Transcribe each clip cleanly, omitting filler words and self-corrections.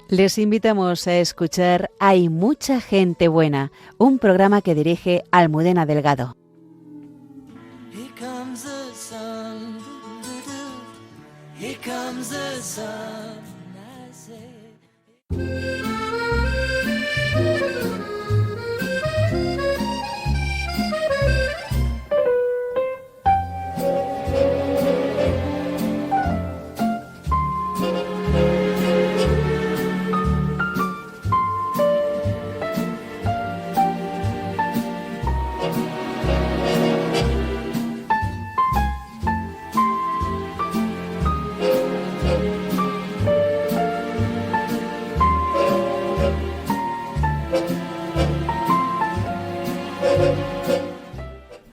Les invitamos a escuchar Hay mucha gente buena, un programa que dirige Almudena Delgado. Here comes the sun, here comes the sun, I say.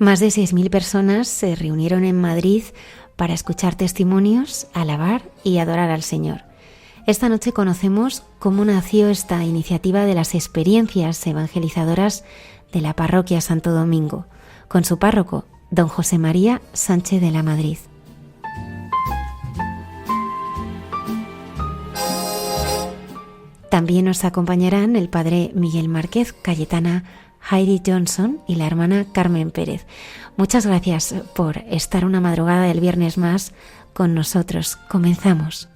Más de 6.000 personas se reunieron en Madrid para escuchar testimonios, alabar y adorar al Señor. Esta noche conocemos cómo nació esta iniciativa de las experiencias evangelizadoras de la parroquia Santo Domingo, con su párroco, don José María Sánchez de la Madrid. También nos acompañarán el padre Miguel Márquez, Cayetana Heidi Johnson y la hermana Carmen Pérez. Muchas gracias por estar una madrugada del viernes más con nosotros. Comenzamos.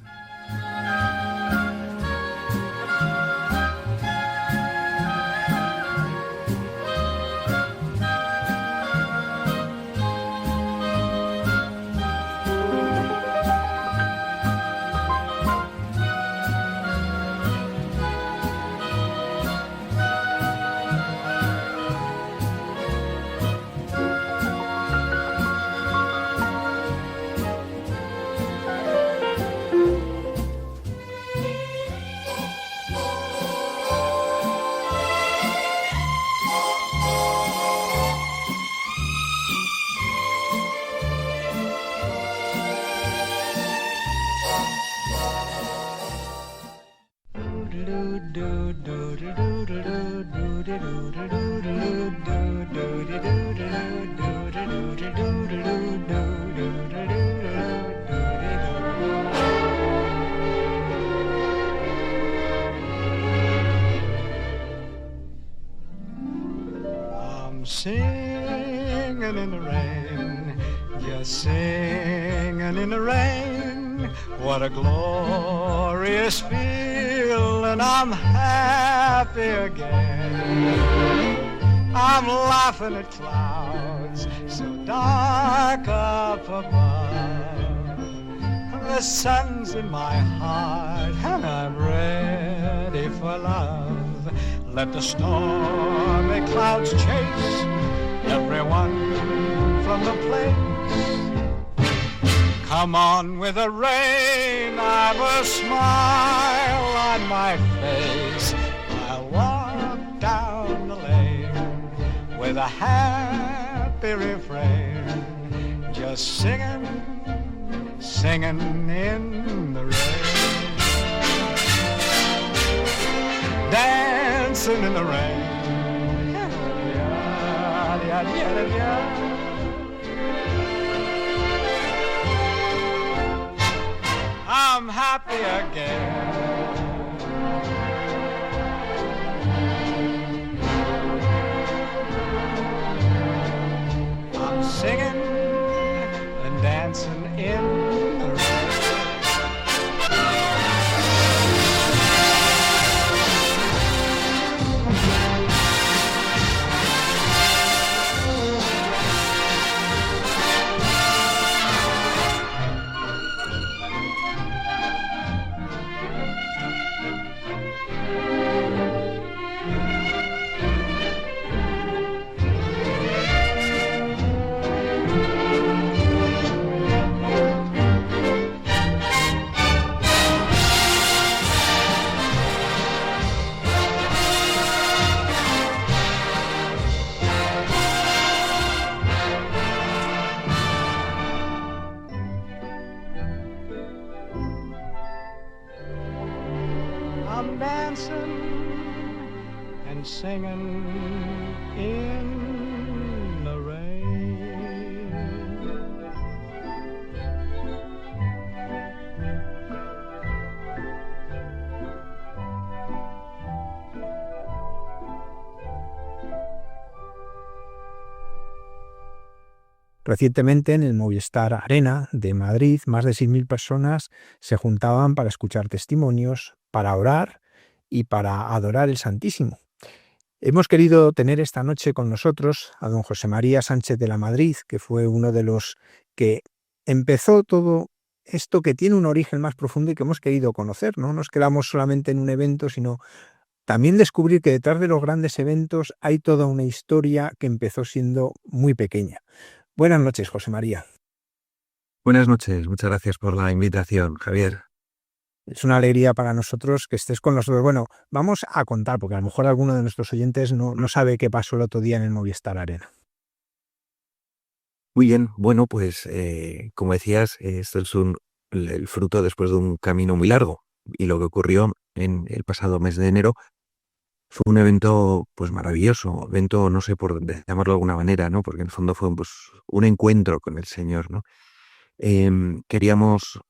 Singing in the rain, just singing in the rain. What a glorious feeling, I'm happy again. I'm laughing at clouds so dark up above. The sun's in my heart and I'm ready for love. Let the stormy clouds chase everyone from the place. Come on with the rain, I've a smile on my face. I'll walk down the lane with a happy refrain, just singing, singing in the rain. Dancing in the rain. I'm happy again. I'm singing and dancing in the rain. I'm dancing and singing in the rain. Recientemente en el Movistar Arena de Madrid, más de 6.000 personas se juntaban para escuchar testimonios, para orar y para adorar el Santísimo. Hemos querido tener esta noche con nosotros a don José María Sánchez de la Madrid, que fue uno de los que empezó todo esto, que tiene un origen más profundo y que hemos querido conocer. No nos quedamos solamente en un evento, sino también descubrir que detrás de los grandes eventos hay toda una historia que empezó siendo muy pequeña. Buenas noches, José María. Buenas noches, muchas gracias por la invitación, Javier. Es una alegría para nosotros que estés con nosotros. Bueno, vamos a contar, porque a lo mejor alguno de nuestros oyentes no sabe qué pasó el otro día en el Movistar Arena. Muy bien, bueno, pues como decías, esto es el fruto después de un camino muy largo. Y lo que ocurrió en el pasado mes de enero fue un evento pues maravilloso, evento, no sé por llamarlo de alguna manera, ¿no? Porque en el fondo fue pues, un encuentro con el Señor, ¿no? Queríamos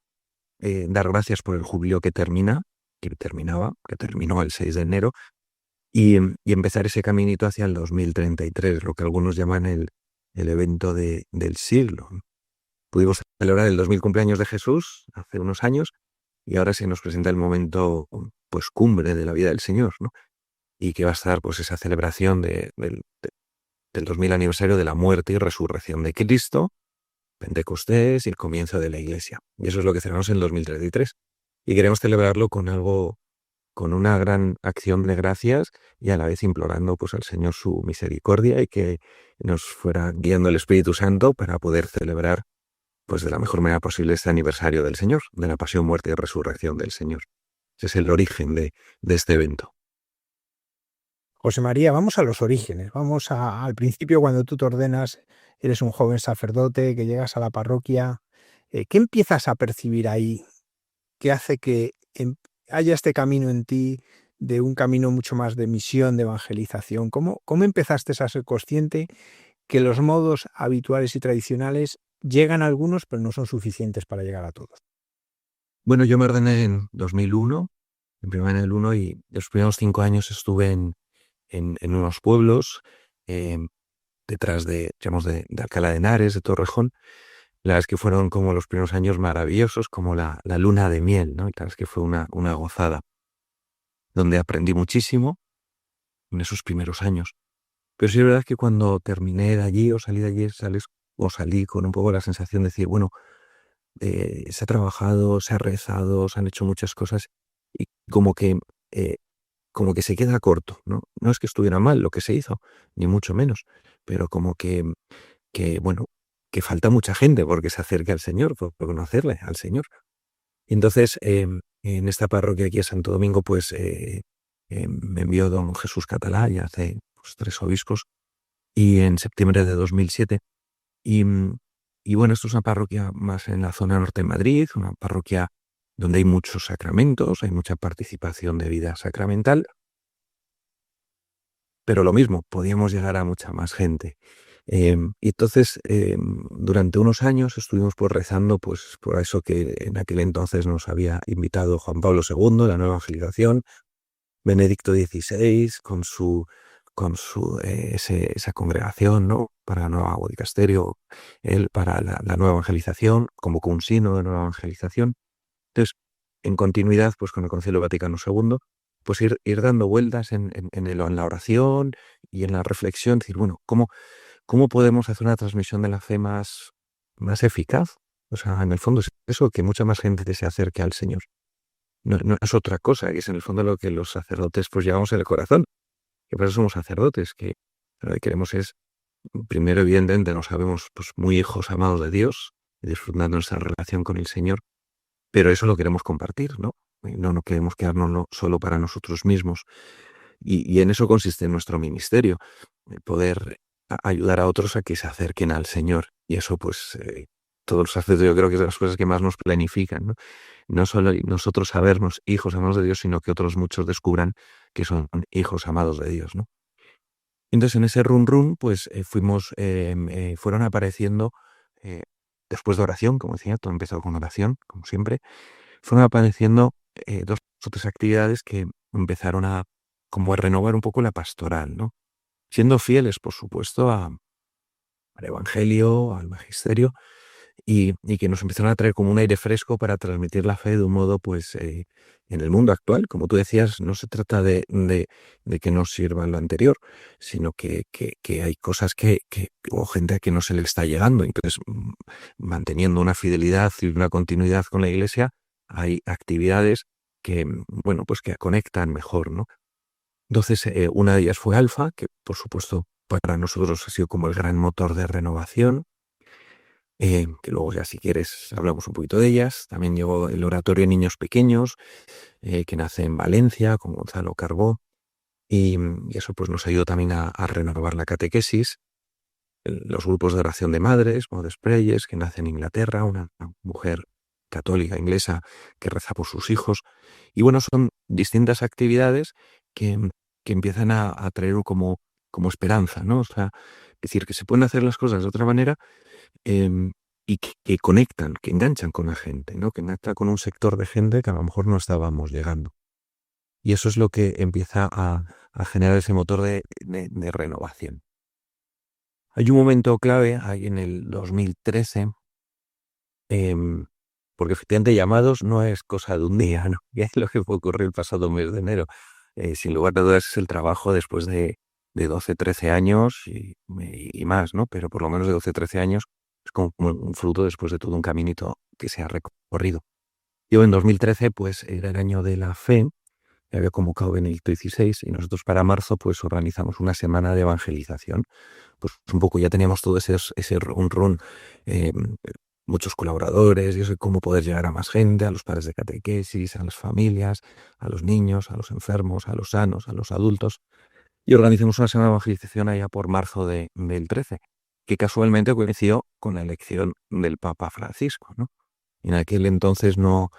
dar gracias por el jubileo que terminó el 6 de enero, y empezar ese caminito hacia el 2033, lo que algunos llaman el evento del siglo. Pudimos celebrar el 2000 cumpleaños de Jesús hace unos años y ahora se nos presenta el momento pues cumbre de la vida del Señor, ¿no? Y que va a estar pues esa celebración del 2000 aniversario de la muerte y resurrección de Cristo, Pentecostés y el comienzo de la Iglesia. Y eso es lo que celebramos en el 2033. Y queremos celebrarlo con una gran acción de gracias y a la vez implorando pues al Señor su misericordia y que nos fuera guiando el Espíritu Santo para poder celebrar pues de la mejor manera posible este aniversario del Señor, de la pasión, muerte y resurrección del Señor. Ese es el origen de este evento. José María, vamos a los orígenes, vamos al principio cuando tú te ordenas, eres un joven sacerdote que llegas a la parroquia. ¿Qué empiezas a percibir ahí? ¿Qué hace que haya este camino en ti de un camino mucho más de misión, de evangelización? ¿Cómo empezaste a ser consciente que los modos habituales y tradicionales llegan a algunos, pero no son suficientes para llegar a todos? Bueno, yo me ordené en 2001, en el 1, y los primeros 5 años estuve en unos pueblos detrás de Alcalá de Henares, de Torrejón. La verdad es que fueron como los primeros años maravillosos, como la luna de miel, ¿no? Y la verdad es que fue una gozada, donde aprendí muchísimo en esos primeros años. Pero sí es verdad que cuando terminé de allí o salí de allí, salí con un poco la sensación de decir, bueno, se ha trabajado, se ha rezado, se han hecho muchas cosas y como que se queda corto, ¿no? No es que estuviera mal lo que se hizo, ni mucho menos, pero como que bueno, que falta mucha gente porque se acerque al Señor, por conocerle al Señor. Y entonces, en esta parroquia aquí en Santo Domingo, pues me envió don Jesús Catalá, ya hace pues, 3 obispos, y en septiembre de 2007. Y bueno, esto es una parroquia más en la zona norte de Madrid, una parroquia donde hay muchos sacramentos, hay mucha participación de vida sacramental, pero lo mismo, podíamos llegar a mucha más gente. Y entonces, durante unos años estuvimos pues rezando pues por eso que en aquel entonces nos había invitado Juan Pablo II, la nueva evangelización, Benedicto XVI, esa congregación, ¿no? Para la nueva dicasterio, él para la nueva evangelización, convocó un sínodo de nueva evangelización. Entonces, en continuidad, pues con el Concilio Vaticano II, pues ir dando vueltas en la oración y en la reflexión, decir, bueno, ¿cómo podemos hacer una transmisión de la fe más eficaz? O sea, en el fondo es eso, que mucha más gente se acerque al Señor. No es otra cosa, que es en el fondo lo que los sacerdotes pues llevamos en el corazón. Que por eso somos sacerdotes, que lo que queremos es, primero, evidentemente, nos sabemos pues muy hijos amados de Dios, y disfrutando nuestra relación con el Señor, pero eso lo queremos compartir, ¿no? No queremos quedarnos solo para nosotros mismos. Y en eso consiste nuestro ministerio, poder ayudar a otros a que se acerquen al Señor. Y eso, pues, todos los sacerdotes yo creo que es de las cosas que más nos planifican, ¿no? No solo nosotros sabernos hijos amados de Dios, sino que otros muchos descubran que son hijos amados de Dios, ¿no? Entonces, en ese run, pues, fueron apareciendo, después de oración, como decía, todo empezó con oración, como siempre, fueron apareciendo 2 o 3 actividades que empezaron a renovar un poco la pastoral, ¿no? Siendo fieles, por supuesto, a al Evangelio, al Magisterio, y que nos empezaron a traer como un aire fresco para transmitir la fe de un modo, pues, en el mundo actual. Como tú decías, no se trata de que nos sirva lo anterior, sino que hay cosas o gente a que no se le está llegando. Entonces, manteniendo una fidelidad y una continuidad con la Iglesia, hay actividades que, bueno, pues que conectan mejor, ¿no? Entonces, una de ellas fue Alfa, que por supuesto para nosotros ha sido como el gran motor de renovación, que luego ya si quieres hablamos un poquito de ellas. También llegó el Oratorio de Niños Pequeños, que nace en Valencia con Gonzalo Carbó, y eso pues nos ayudó también a renovar la catequesis. Los grupos de oración de madres, Modes Preyes, que nace en Inglaterra, una mujer católica inglesa que reza por sus hijos. Y bueno, son distintas actividades que empiezan a traer como esperanza, ¿no? O sea, es decir, que se pueden hacer las cosas de otra manera, y que conectan, que enganchan con la gente, ¿no? Que engancha con un sector de gente que a lo mejor no estábamos llegando. Y eso es lo que empieza a generar ese motor de renovación. Hay un momento clave ahí en el 2013, porque efectivamente llamados no es cosa de un día, ¿no? Que es lo que ocurrió el pasado mes de enero. Sin lugar a dudas es el trabajo después de 12, 13 años y más, ¿no? Pero por lo menos de 12, 13 años es como un fruto después de todo un caminito que se ha recorrido. Yo en 2013 pues era el año de la fe, que había convocado Benedicto XVI, y nosotros para marzo pues organizamos una semana de evangelización. Pues un poco ya teníamos todo ese run, muchos colaboradores, y eso, cómo poder llegar a más gente, a los padres de catequesis, a las familias, a los niños, a los enfermos, a los sanos, a los adultos. Y organizamos una semana de evangelización allá por marzo del 13, que casualmente coincidió con la elección del Papa Francisco, ¿no? En aquel entonces no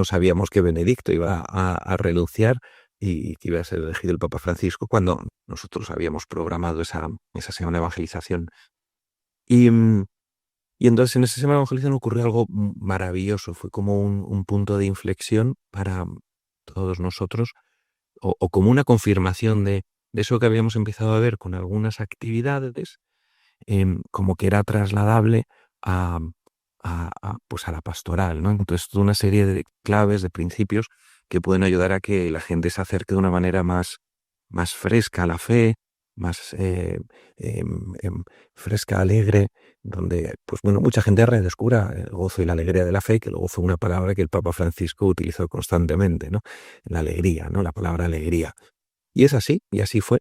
sabíamos que Benedicto iba a renunciar y que iba a ser elegido el Papa Francisco, cuando nosotros habíamos programado esa semana de evangelización. Y entonces en esa semana de evangelización ocurrió algo maravilloso. Fue como un punto de inflexión para todos nosotros, o como una confirmación de eso que habíamos empezado a ver con algunas actividades, como que era trasladable pues a la pastoral, ¿no? Entonces, toda una serie de claves, de principios que pueden ayudar a que la gente se acerque de una manera más fresca a la fe, más fresca, alegre, donde, pues bueno, mucha gente redescubra el gozo y la alegría de la fe, que luego fue una palabra que el Papa Francisco utilizó constantemente, ¿no? La alegría, ¿no? La palabra alegría. Y es así, y así fue.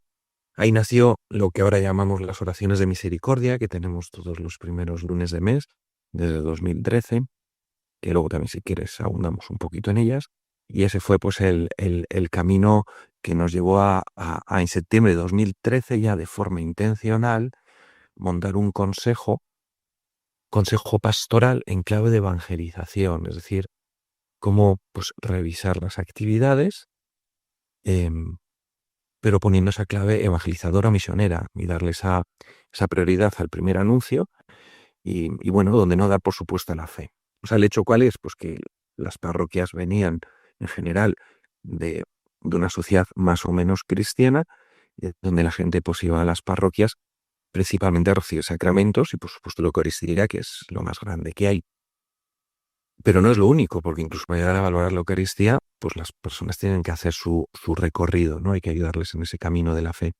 Ahí nació lo que ahora llamamos las oraciones de misericordia, que tenemos todos los primeros lunes de mes, desde 2013, que luego también, si quieres, abundamos un poquito en ellas. Y ese fue pues el camino que nos llevó a en septiembre de 2013, ya de forma intencional, montar un consejo pastoral en clave de evangelización, es decir, cómo pues revisar las actividades, pero poniendo esa clave evangelizadora misionera y darle esa prioridad al primer anuncio, y bueno, donde no dar por supuesto la fe. O sea, el hecho cuál es, pues que las parroquias venían en general de una sociedad más o menos cristiana, donde la gente pues iba a las parroquias principalmente a recibir sacramentos y por supuesto la Eucaristía, que es lo más grande que hay. Pero no es lo único, porque incluso para llegar a valorar la Eucaristía, pues las personas tienen que hacer su recorrido, ¿no? Hay que ayudarles en ese camino de la fe.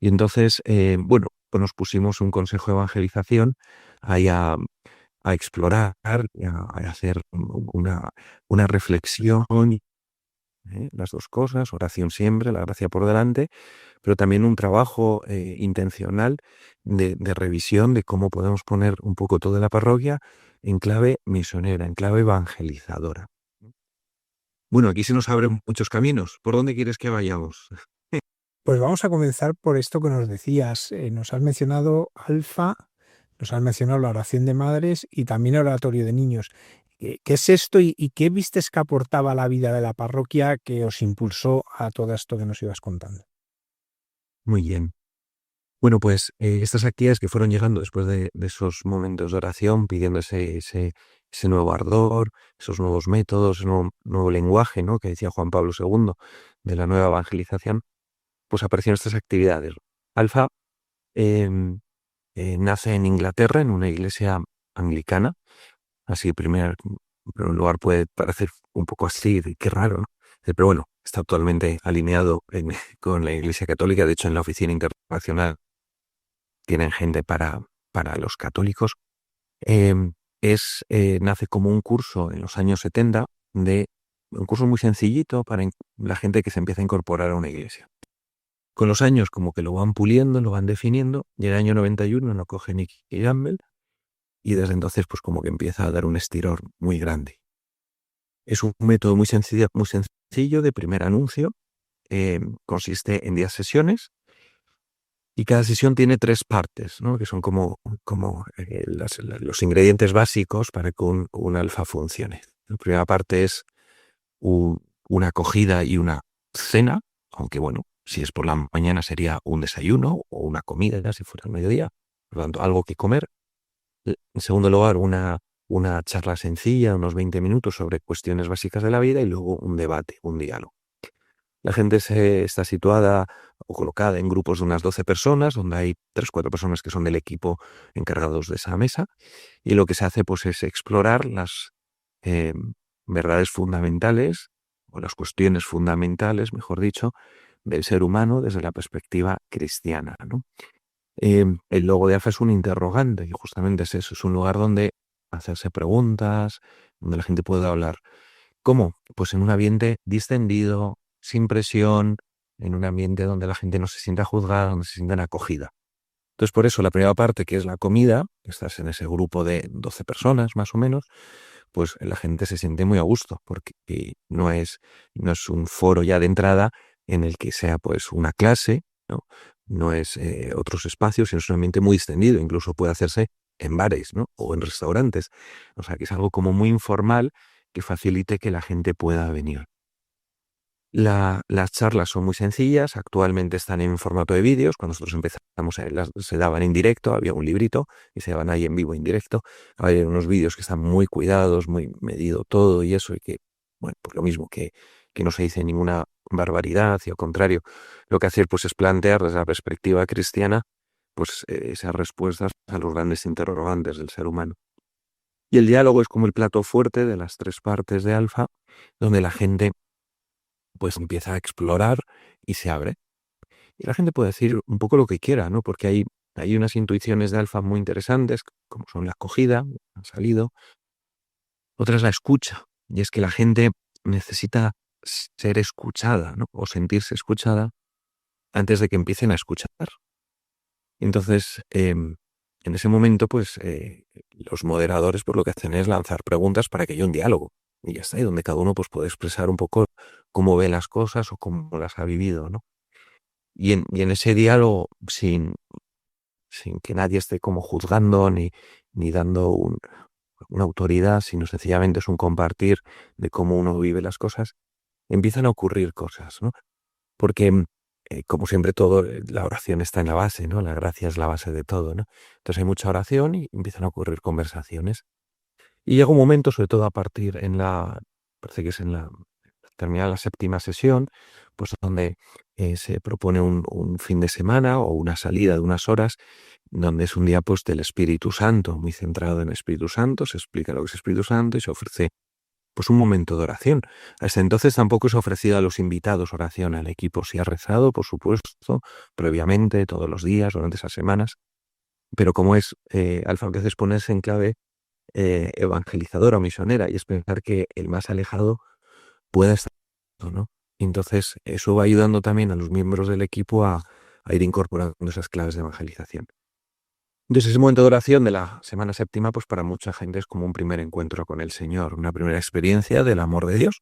Y entonces, bueno, pues nos pusimos un consejo de evangelización ahí a explorar y a hacer una reflexión, las dos cosas, oración siempre, la gracia por delante, pero también un trabajo intencional de revisión de cómo podemos poner un poco toda la parroquia en clave misionera, en clave evangelizadora. Bueno, aquí se nos abren muchos caminos. ¿Por dónde quieres que vayamos? Pues vamos a comenzar por esto que nos decías. Nos has mencionado Alfa, nos has mencionado la oración de madres y también el oratorio de niños. ¿Qué es esto y qué vistes que aportaba a la vida de la parroquia que os impulsó a todo esto que nos ibas contando? Muy bien. Bueno, pues estas actividades que fueron llegando después de esos momentos de oración, pidiendo ese nuevo ardor, esos nuevos métodos, ese nuevo lenguaje, ¿no? Que decía Juan Pablo II, de la nueva evangelización, pues aparecieron estas actividades. Alfa nace en Inglaterra, en una iglesia anglicana. Así, en primer lugar, puede parecer un poco así, de qué raro, ¿no? Pero bueno, está totalmente alineado con la Iglesia Católica. De hecho, en la oficina internacional tienen gente para los católicos. Nace como un curso en los años 70, un curso muy sencillito para la gente que se empieza a incorporar a una iglesia. Con los años como que lo van puliendo, lo van definiendo, y en el año 91 lo coge Nicky Gamble, y desde entonces pues como que empieza a dar un estirón muy grande. Es un método muy sencillo de primer anuncio. Consiste en 10 sesiones y cada sesión tiene 3 partes, ¿no? Que son como los ingredientes básicos para que un alfa funcione. La primera parte es una acogida y una cena, aunque bueno, si es por la mañana sería un desayuno o una comida, si fuera al mediodía, por lo tanto, algo que comer. En segundo lugar, una charla sencilla, unos 20 minutos sobre cuestiones básicas de la vida, y luego un debate, un diálogo. La gente está situada o colocada en grupos de unas 12 personas, donde hay 3-4 personas que son del equipo encargados de esa mesa, y lo que se hace pues es explorar las verdades fundamentales, o las cuestiones fundamentales, mejor dicho, del ser humano desde la perspectiva cristiana, ¿no? El logo de Alfa es un interrogante, y justamente es eso, es un lugar donde hacerse preguntas, donde la gente puede hablar. ¿Cómo? Pues en un ambiente distendido, sin presión, en un ambiente donde la gente no se sienta juzgada, donde se sientan acogida. Entonces, por eso, la primera parte, que es la comida, estás en ese grupo de 12 personas, más o menos, pues la gente se siente muy a gusto, porque no es un foro ya de entrada en el que sea pues una clase, ¿no? No es otros espacios, sino es un ambiente muy distendido, incluso puede hacerse en bares, ¿no? O en restaurantes. O sea, que es algo como muy informal que facilite que la gente pueda venir. Las charlas son muy sencillas, actualmente están en formato de vídeos. Cuando nosotros empezamos, se daban en directo, había un librito y se daban ahí en vivo en directo. Hay unos vídeos que están muy cuidados, muy medido todo y eso, y que, bueno, pues lo mismo, que no se dice ninguna barbaridad, y al contrario, lo que hace pues es plantear desde la perspectiva cristiana pues esas respuestas a los grandes interrogantes del ser humano. Y el diálogo es como el plato fuerte de las 3 partes de Alfa, donde la gente pues empieza a explorar y se abre. Y la gente puede decir un poco lo que quiera, ¿no? Porque hay unas intuiciones de Alfa muy interesantes, como son la acogida, han salido. Otra es la escucha, y es que la gente necesita ser escuchada, ¿no? O sentirse escuchada antes de que empiecen a escuchar. Entonces, en ese momento, pues los moderadores pues lo que hacen es lanzar preguntas para que haya un diálogo. Y ya está, y donde cada uno pues puede expresar un poco cómo ve las cosas o cómo las ha vivido, ¿no? Y en ese diálogo, sin que nadie esté como juzgando ni dando una autoridad, sino sencillamente es un compartir de cómo uno vive las cosas, empiezan a ocurrir cosas, ¿no? Porque, como siempre, la oración está en la base, ¿no? La gracia es la base de todo, ¿no? Entonces hay mucha oración y empiezan a ocurrir conversaciones. Y llega un momento, sobre todo parece que es terminada la 7ª sesión, pues donde se propone un fin de semana o una salida de unas horas, donde es un día pues del Espíritu Santo, muy centrado en el Espíritu Santo, se explica lo que es Espíritu Santo y se ofrece pues un momento de oración. Hasta entonces tampoco se ha ofrecido a los invitados oración, al equipo sí ha rezado, por supuesto, previamente, todos los días, durante esas semanas, pero como es Alfa, a veces ponerse en clave evangelizadora o misionera, y es pensar que el más alejado pueda estar, ¿no? Entonces, eso va ayudando también a los miembros del equipo a ir incorporando esas claves de evangelización. Entonces, ese momento de oración de la semana 7ª, pues para mucha gente es como un primer encuentro con el Señor, una primera experiencia del amor de Dios,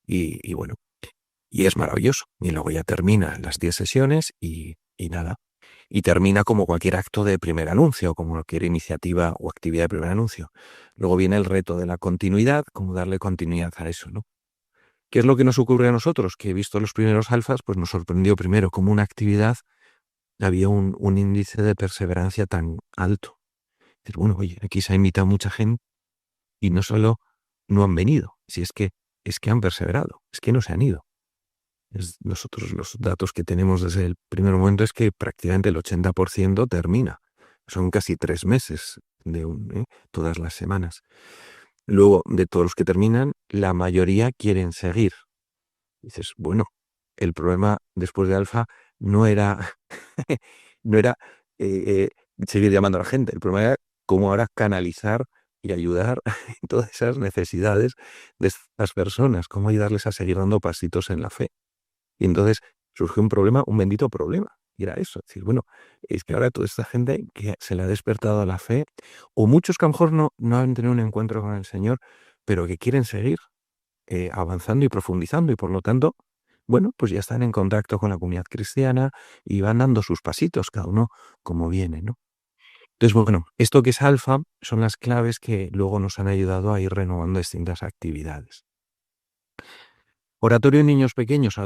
y bueno, y es maravilloso. Y luego ya termina las 10 sesiones y nada. Y termina como cualquier acto de primer anuncio, como cualquier iniciativa o actividad de primer anuncio. Luego viene el reto de la continuidad, como darle continuidad a eso, ¿no? ¿Qué es lo que nos ocurre a nosotros? Que visto los primeros alfas, pues nos sorprendió primero como una actividad había un índice de perseverancia tan alto. Decir, bueno, oye, aquí se ha invitado mucha gente y no solo no han venido, si es que han perseverado, es que no se han ido. Nosotros los datos que tenemos desde el primer momento es que prácticamente el 80% termina. son casi 3 meses todas las semanas. Luego, de todos los que terminan, la mayoría quieren seguir. Dices, bueno, el problema después de Alfa no era, no era seguir llamando a la gente, el problema era cómo ahora canalizar y ayudar en todas esas necesidades de estas personas, cómo ayudarles a seguir dando pasitos en la fe. Y entonces surgió un problema, un bendito problema, y era eso, es decir, bueno, es que ahora toda esta gente que se le ha despertado a la fe, o muchos que a lo mejor no han tenido un encuentro con el Señor, pero que quieren seguir avanzando y profundizando, y por lo tanto, bueno, pues ya están en contacto con la comunidad cristiana y van dando sus pasitos, cada uno como viene, ¿no? Entonces, bueno, esto que es Alfa son las claves que luego nos han ayudado a ir renovando distintas actividades. Oratorio en niños pequeños,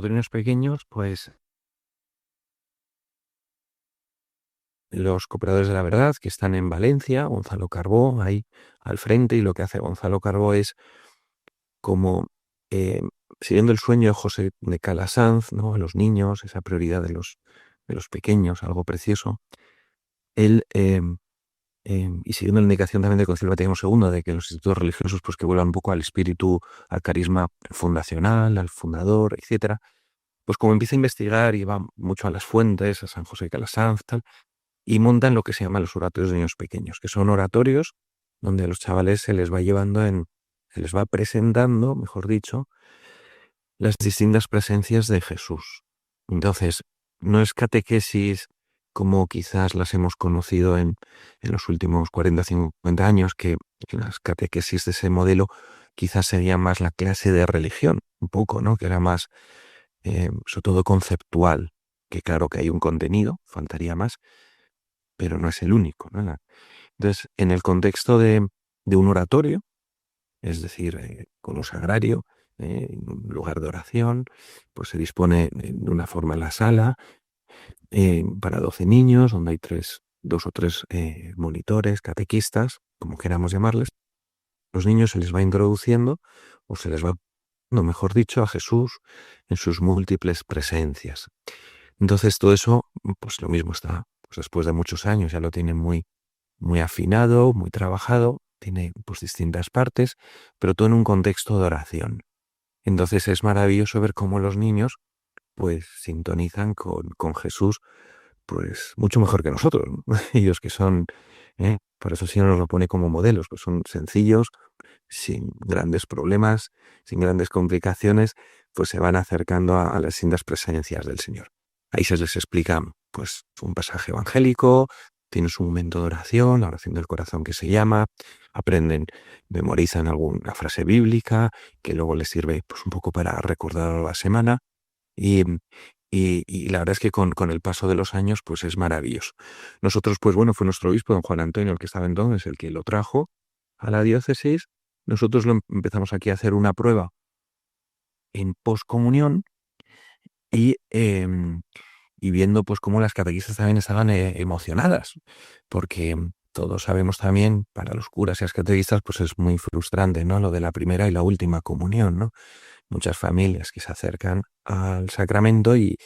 pues los cooperadores de la verdad que están en Valencia, Gonzalo Carbó ahí al frente, y lo que hace Gonzalo Carbó es como siguiendo el sueño de José de Calasanz, ¿no? A los niños, esa prioridad de los pequeños, algo precioso. Él, y siguiendo la indicación también del Concilio Vaticano II de que los institutos religiosos pues que vuelvan un poco al espíritu, al carisma fundacional, al fundador, etcétera, pues como empieza a investigar y va mucho a las fuentes, a San José de Calasanz, tal, y montan lo que se llaman los oratorios de niños pequeños, que son oratorios donde a los chavales se les va se les va presentando, mejor dicho, las distintas presencias de Jesús. Entonces, no es catequesis como quizás las hemos conocido en los últimos 40 o 50 años, que las catequesis de ese modelo quizás sería más la clase de religión, un poco, ¿no? Que era más, sobre todo conceptual, que claro que hay un contenido, faltaría más, pero no es el único, ¿no? Entonces, en el contexto de un oratorio, es decir, con un sagrario, en un lugar de oración, pues se dispone de una forma en la sala para 12 niños, donde hay 2 o 3 monitores, catequistas, como queramos llamarles. Los niños se les va introduciendo, o se les va, no, mejor dicho, a Jesús en sus múltiples presencias. Entonces todo eso, pues lo mismo está, pues después de muchos años ya lo tienen muy, muy afinado, muy trabajado, tiene pues distintas partes, pero todo en un contexto de oración. Entonces es maravilloso ver cómo los niños pues sintonizan con Jesús pues mucho mejor que nosotros, ¿no? Ellos que son, por eso sí nos lo pone como modelos, pues son sencillos, sin grandes problemas, sin grandes complicaciones, pues se van acercando a las distintas presencias del Señor. Ahí se les explica pues un pasaje evangélico, tienen su momento de oración, la oración del corazón que se llama, aprenden, memorizan alguna frase bíblica que luego les sirve pues un poco para recordar la semana, y la verdad es que con el paso de los años pues es maravilloso. Nosotros pues bueno, fue nuestro obispo, don Juan Antonio, el que estaba entonces, el que lo trajo a la diócesis. Nosotros empezamos aquí a hacer una prueba en poscomunión y viendo pues cómo las catequistas también estaban emocionadas, porque todos sabemos también, para los curas y las catequistas, pues es muy frustrante, ¿no? Lo de la primera y la última comunión, ¿no? Muchas familias que se acercan al sacramento y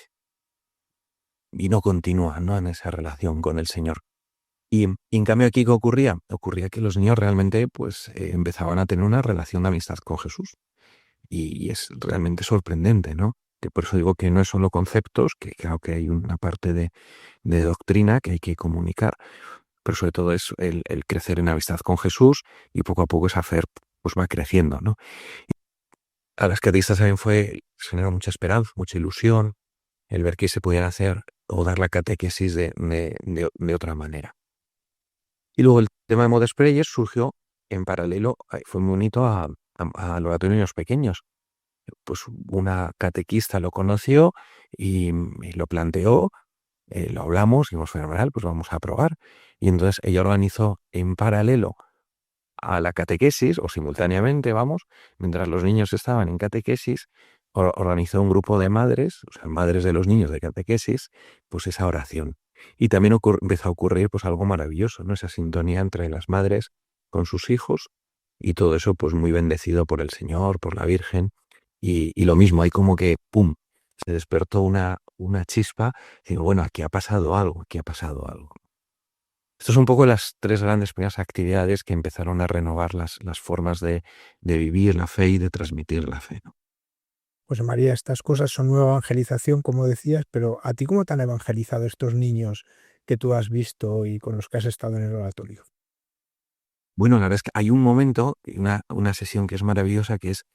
no continúan, ¿no? En esa relación con el Señor. Y en cambio aquí, ¿qué ocurría? Ocurría que los niños realmente pues empezaban a tener una relación de amistad con Jesús. Y es realmente sorprendente, ¿no? Que por eso digo que no es solo conceptos, que claro que hay una parte de doctrina que hay que comunicar, pero sobre todo es el crecer en amistad con Jesús, y poco a poco esa fe pues va creciendo, ¿no? A las catequistas también les generó mucha esperanza, mucha ilusión, el ver que se podían hacer o dar la catequesis de otra manera. Y luego el tema de Modes Preyes surgió en paralelo, fue muy bonito, al oratorio de niños pequeños. Pues una catequista lo conoció y lo planteó, lo hablamos, y dijimos, fenomenal, pues vamos a probar. Y entonces ella organizó en paralelo a la catequesis, o simultáneamente, vamos, mientras los niños estaban en catequesis, organizó un grupo de madres, o sea, madres de los niños de catequesis, pues esa oración. Y también empezó a ocurrir pues algo maravilloso, ¿no? Esa sintonía entre las madres con sus hijos, y todo eso pues muy bendecido por el Señor, por la Virgen, y lo mismo, hay como que, ¡pum!, se despertó una chispa, y digo, bueno, aquí ha pasado algo, aquí ha pasado algo. Estas son un poco las tres grandes primeras actividades que empezaron a renovar las formas de vivir la fe y de transmitir la fe, ¿no? José María, estas cosas son nueva evangelización, como decías, pero ¿a ti cómo te han evangelizado estos niños que tú has visto y con los que has estado en el oratorio? Bueno, la verdad es que hay un momento, una sesión que es maravillosa, que es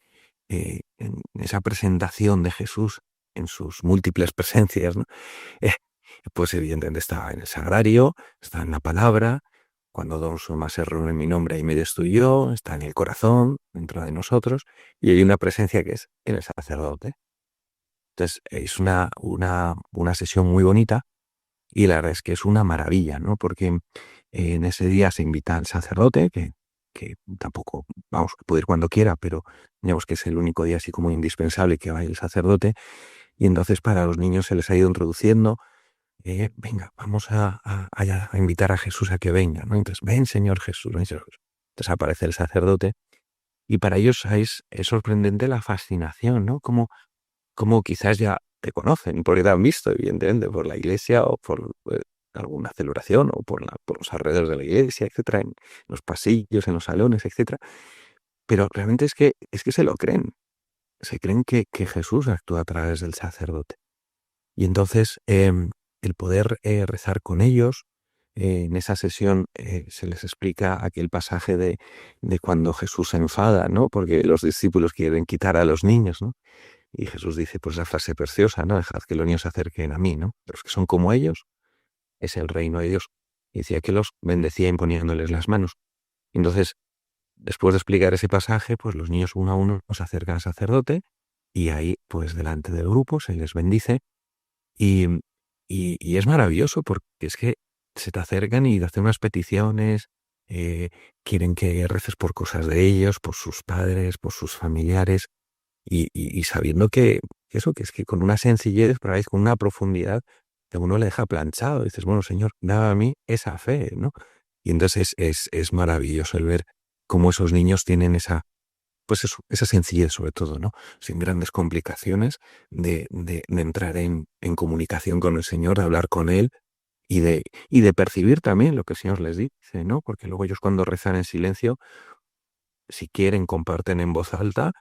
en esa presentación de Jesús en sus múltiples presencias, ¿no? Eh, pues evidentemente está en el sagrario, está en la palabra, cuando dos o más se reúnen en mi nombre, ahí me estoy yo, está en el corazón, dentro de nosotros, y hay una presencia que es en el sacerdote. Entonces es una sesión muy bonita y la verdad es que es una maravilla, ¿no? Porque en ese día se invita al sacerdote, que tampoco, vamos, que puede ir cuando quiera, pero digamos que es el único día así como indispensable que va el sacerdote. Y entonces para los niños se les ha ido introduciendo, venga, vamos a invitar a Jesús a que venga, ¿no? Entonces, ven Señor Jesús, ven Señor Jesús. Entonces aparece el sacerdote y para ellos es sorprendente la fascinación, ¿no? Como quizás ya te conocen, porque te han visto, evidentemente, por la iglesia o por alguna celebración o por los alrededores de la iglesia, etcétera, en los pasillos, en los salones, etcétera. Pero realmente es que se lo creen. Se creen que Jesús actúa a través del sacerdote. Y entonces el poder rezar con ellos, en esa sesión se les explica aquel pasaje de cuando Jesús se enfada, ¿no? Porque los discípulos quieren quitar a los niños, ¿no? Y Jesús dice, pues la frase preciosa, ¿no? Dejad que los niños se acerquen a mí, ¿no? Los que son como ellos es el reino de Dios. Y decía que los bendecía imponiéndoles las manos. Entonces, después de explicar ese pasaje, pues los niños uno a uno se acercan al sacerdote y ahí, pues delante del grupo, se les bendice. Y, y es maravilloso porque es que se te acercan y te hacen unas peticiones, eh, quieren que reces por cosas de ellos, por sus padres, por sus familiares. Y sabiendo que eso, que es que con una sencillez, pero a la vez con una profundidad, que a uno le deja planchado. Dices, bueno, Señor, dame a mí esa fe, ¿no? Y entonces es maravilloso el ver cómo esos niños tienen pues eso, esa sencillez sobre todo, ¿no? Sin grandes complicaciones de entrar en comunicación con el Señor, de hablar con Él y de percibir también lo que el Señor les dice, ¿no? Porque luego ellos cuando rezan en silencio, si quieren, comparten en voz alta.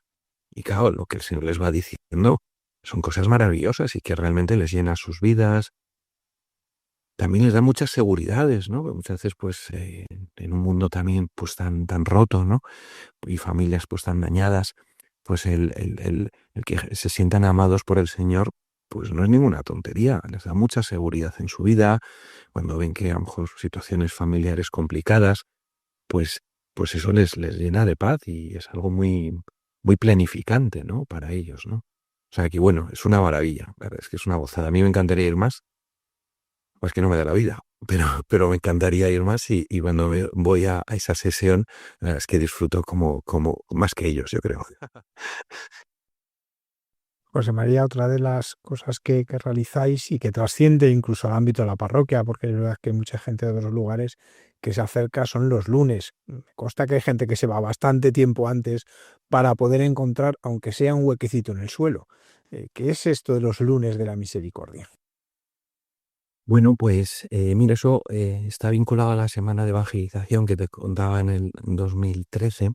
Y claro, lo que el Señor les va diciendo son cosas maravillosas y que realmente les llena sus vidas. También les da muchas seguridades, ¿no? Porque muchas veces, pues, en un mundo también, pues, tan roto, ¿no? Y familias, pues, tan dañadas, pues, el que se sientan amados por el Señor, pues, no es ninguna tontería. Les da mucha seguridad en su vida. Cuando ven que a lo mejor situaciones familiares complicadas, pues, pues eso les llena de paz y es algo muy, muy planificante, ¿no? Para ellos, ¿no? O sea que bueno, es una maravilla, la verdad es que es una gozada. A mí me encantaría ir más, pues que no me da la vida, pero me encantaría ir más y cuando voy a esa sesión, la verdad es que disfruto como más que ellos, yo creo. José María, otra de las cosas que realizáis y que trasciende incluso al ámbito de la parroquia, porque es verdad que hay mucha gente de otros lugares que se acerca, son los lunes. Me consta que hay gente que se va bastante tiempo antes para poder encontrar, aunque sea un huequecito en el suelo. ¿Qué es esto de los lunes de la misericordia? Bueno, pues mira, eso está vinculado a la semana de evangelización que te contaba en el 2013.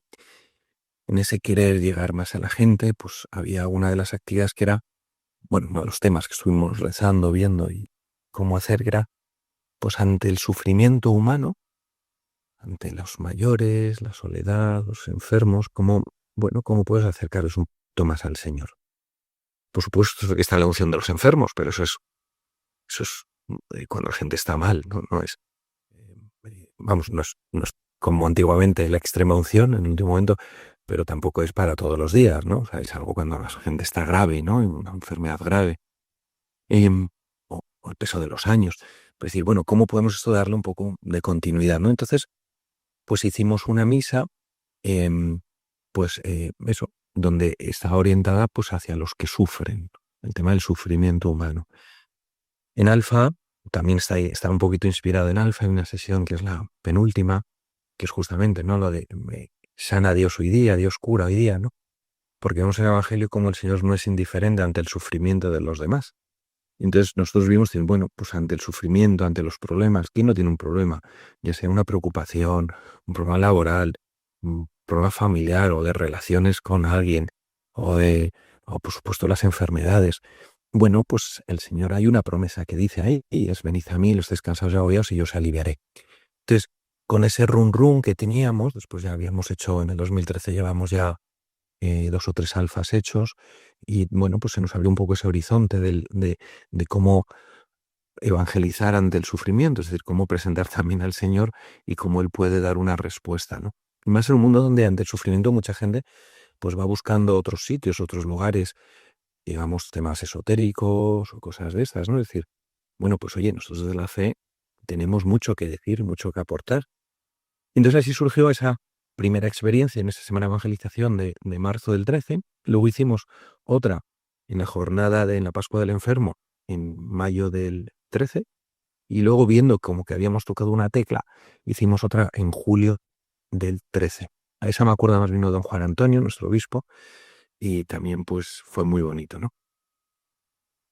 En ese querer llegar más a la gente, pues había una de las actividades que era, bueno, uno de los temas que estuvimos rezando, viendo y cómo hacer, que era, pues ante el sufrimiento humano, ante los mayores, la soledad, los enfermos, cómo puedes acercaros un poquito más al Señor. Por supuesto que está la unción de los enfermos, pero eso es cuando la gente está mal, no es, vamos, no es como antiguamente la extrema unción en el último momento, pero tampoco es para todos los días, ¿no? O sea, es algo cuando la gente está grave, ¿no? En una enfermedad grave, o el peso de los años. Pues decir, bueno, ¿cómo podemos esto darle un poco de continuidad, ¿no? Entonces, pues hicimos una misa, pues eso, donde está orientada pues hacia los que sufren, el tema del sufrimiento humano. En Alfa, también está un poquito inspirado en Alfa, hay una sesión que es la penúltima, que es justamente, ¿no? Lo de sana Dios hoy día, Dios cura hoy día, ¿no? Porque vemos en el Evangelio como el Señor no es indiferente ante el sufrimiento de los demás. Entonces nosotros vimos, bueno, pues ante el sufrimiento, ante los problemas, ¿quién no tiene un problema? Ya sea una preocupación, un problema laboral, un problema familiar o de relaciones con alguien, o por supuesto las enfermedades. Bueno, pues el Señor, hay una promesa que dice ahí, y es: venid a mí, los estáis cansados y agobiados, y yo os aliviaré. Entonces, con ese run que teníamos, después ya habíamos hecho, en el 2013 llevamos ya 2 o 3 alfas hechos, y bueno, pues se nos abrió un poco ese horizonte de cómo evangelizar ante el sufrimiento, es decir, cómo presentar también al Señor y cómo Él puede dar una respuesta, ¿no? Y más en un mundo donde ante el sufrimiento mucha gente pues va buscando otros sitios, otros lugares, digamos, temas esotéricos o cosas de estas, ¿no? Es decir, bueno, pues oye, nosotros desde la fe tenemos mucho que decir, mucho que aportar. Entonces así surgió esa primera experiencia en esa semana de evangelización de marzo del 13. Luego hicimos otra en la jornada en la Pascua del Enfermo en mayo del 13. Y luego, viendo como que habíamos tocado una tecla, hicimos otra en julio del 13. A esa me acuerdo más vino don Juan Antonio, nuestro obispo, y también pues fue muy bonito, ¿no?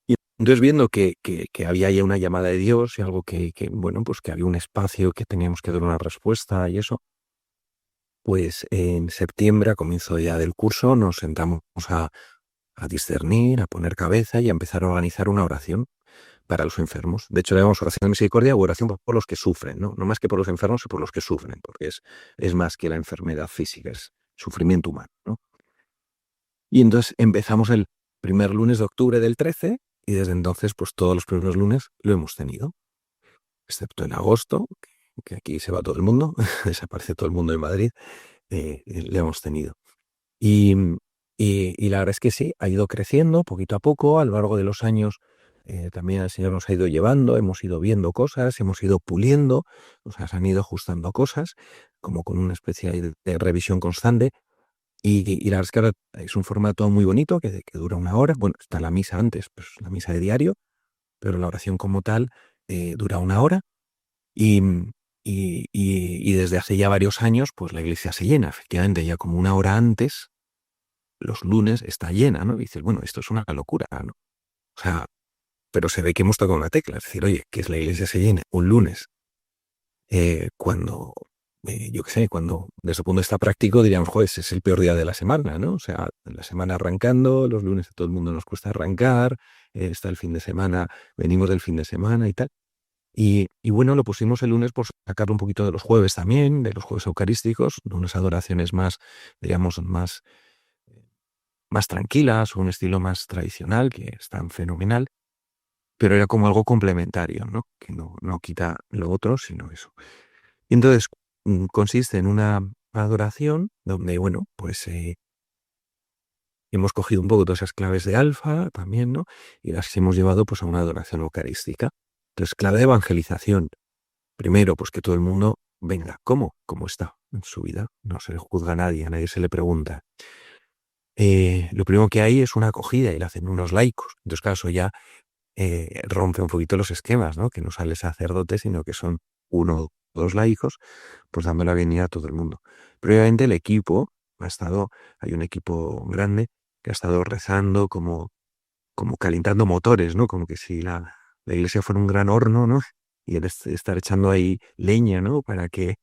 Y entonces, viendo que había ya una llamada de Dios y algo bueno, pues que había un espacio que teníamos que dar una respuesta y eso, pues en septiembre, a comienzo ya del curso, nos sentamos a discernir, a poner cabeza y a empezar a organizar una oración para los enfermos. De hecho, le llamamos oración de misericordia o oración por los que sufren, ¿no? No más que por los enfermos, sino por los que sufren, porque es más que la enfermedad física, es sufrimiento humano, ¿no? Y entonces empezamos el primer lunes de octubre del 13, y desde entonces, pues todos los primeros lunes lo hemos tenido, excepto en agosto, que aquí se va todo el mundo, desaparece todo el mundo de Madrid, le hemos tenido. Y, y la verdad es que sí, ha ido creciendo poquito a poco a lo largo de los años. También el Señor nos ha ido llevando, hemos ido viendo cosas, hemos ido puliendo, o sea, se han ido ajustando cosas, como con una especie de revisión constante. Y la verdad es que ahora es un formato muy bonito que dura 1 hora. Bueno, está la misa antes, pues la misa de diario, pero la oración como tal dura 1 hora. Y, y desde hace ya varios años, pues la iglesia se llena, efectivamente, ya como 1 hora antes, los lunes está llena, ¿no? Y dices, bueno, esto es una locura, ¿no? O sea, pero se ve que hemos tocado una tecla, es decir, oye, que es la iglesia se llene un lunes, cuando, yo qué sé, cuando desde el punto de vista práctico diríamos, joder, ese es el peor día de la semana, ¿no? O sea, la semana arrancando, los lunes a todo el mundo nos cuesta arrancar, está el fin de semana, venimos del fin de semana y tal. Y bueno, lo pusimos el lunes por sacar un poquito de los jueves también, de los jueves eucarísticos, de unas adoraciones más, digamos, más tranquilas, o un estilo más tradicional, que están fenomenal, pero era como algo complementario, ¿no? Que no quita lo otro, sino eso. Y entonces consiste en una adoración donde, bueno, pues hemos cogido un poco todas esas claves de alfa también, ¿no? Y las hemos llevado pues a una adoración eucarística. Entonces, clave de evangelización. Primero, pues que todo el mundo venga. ¿Cómo? ¿Cómo está en su vida? No se le juzga a nadie se le pregunta. Lo primero que hay es una acogida y la hacen unos laicos. Entonces, claro, eso ya rompe un poquito los esquemas, ¿no? Que no sale sacerdote, sino que son 1 o 2 laicos, pues dando la bienvenida a todo el mundo. Previamente el equipo hay un equipo grande que ha estado rezando como calentando motores, ¿no? Como que si la iglesia fuera un gran horno, ¿no? Y él estar echando ahí leña, ¿no? Para que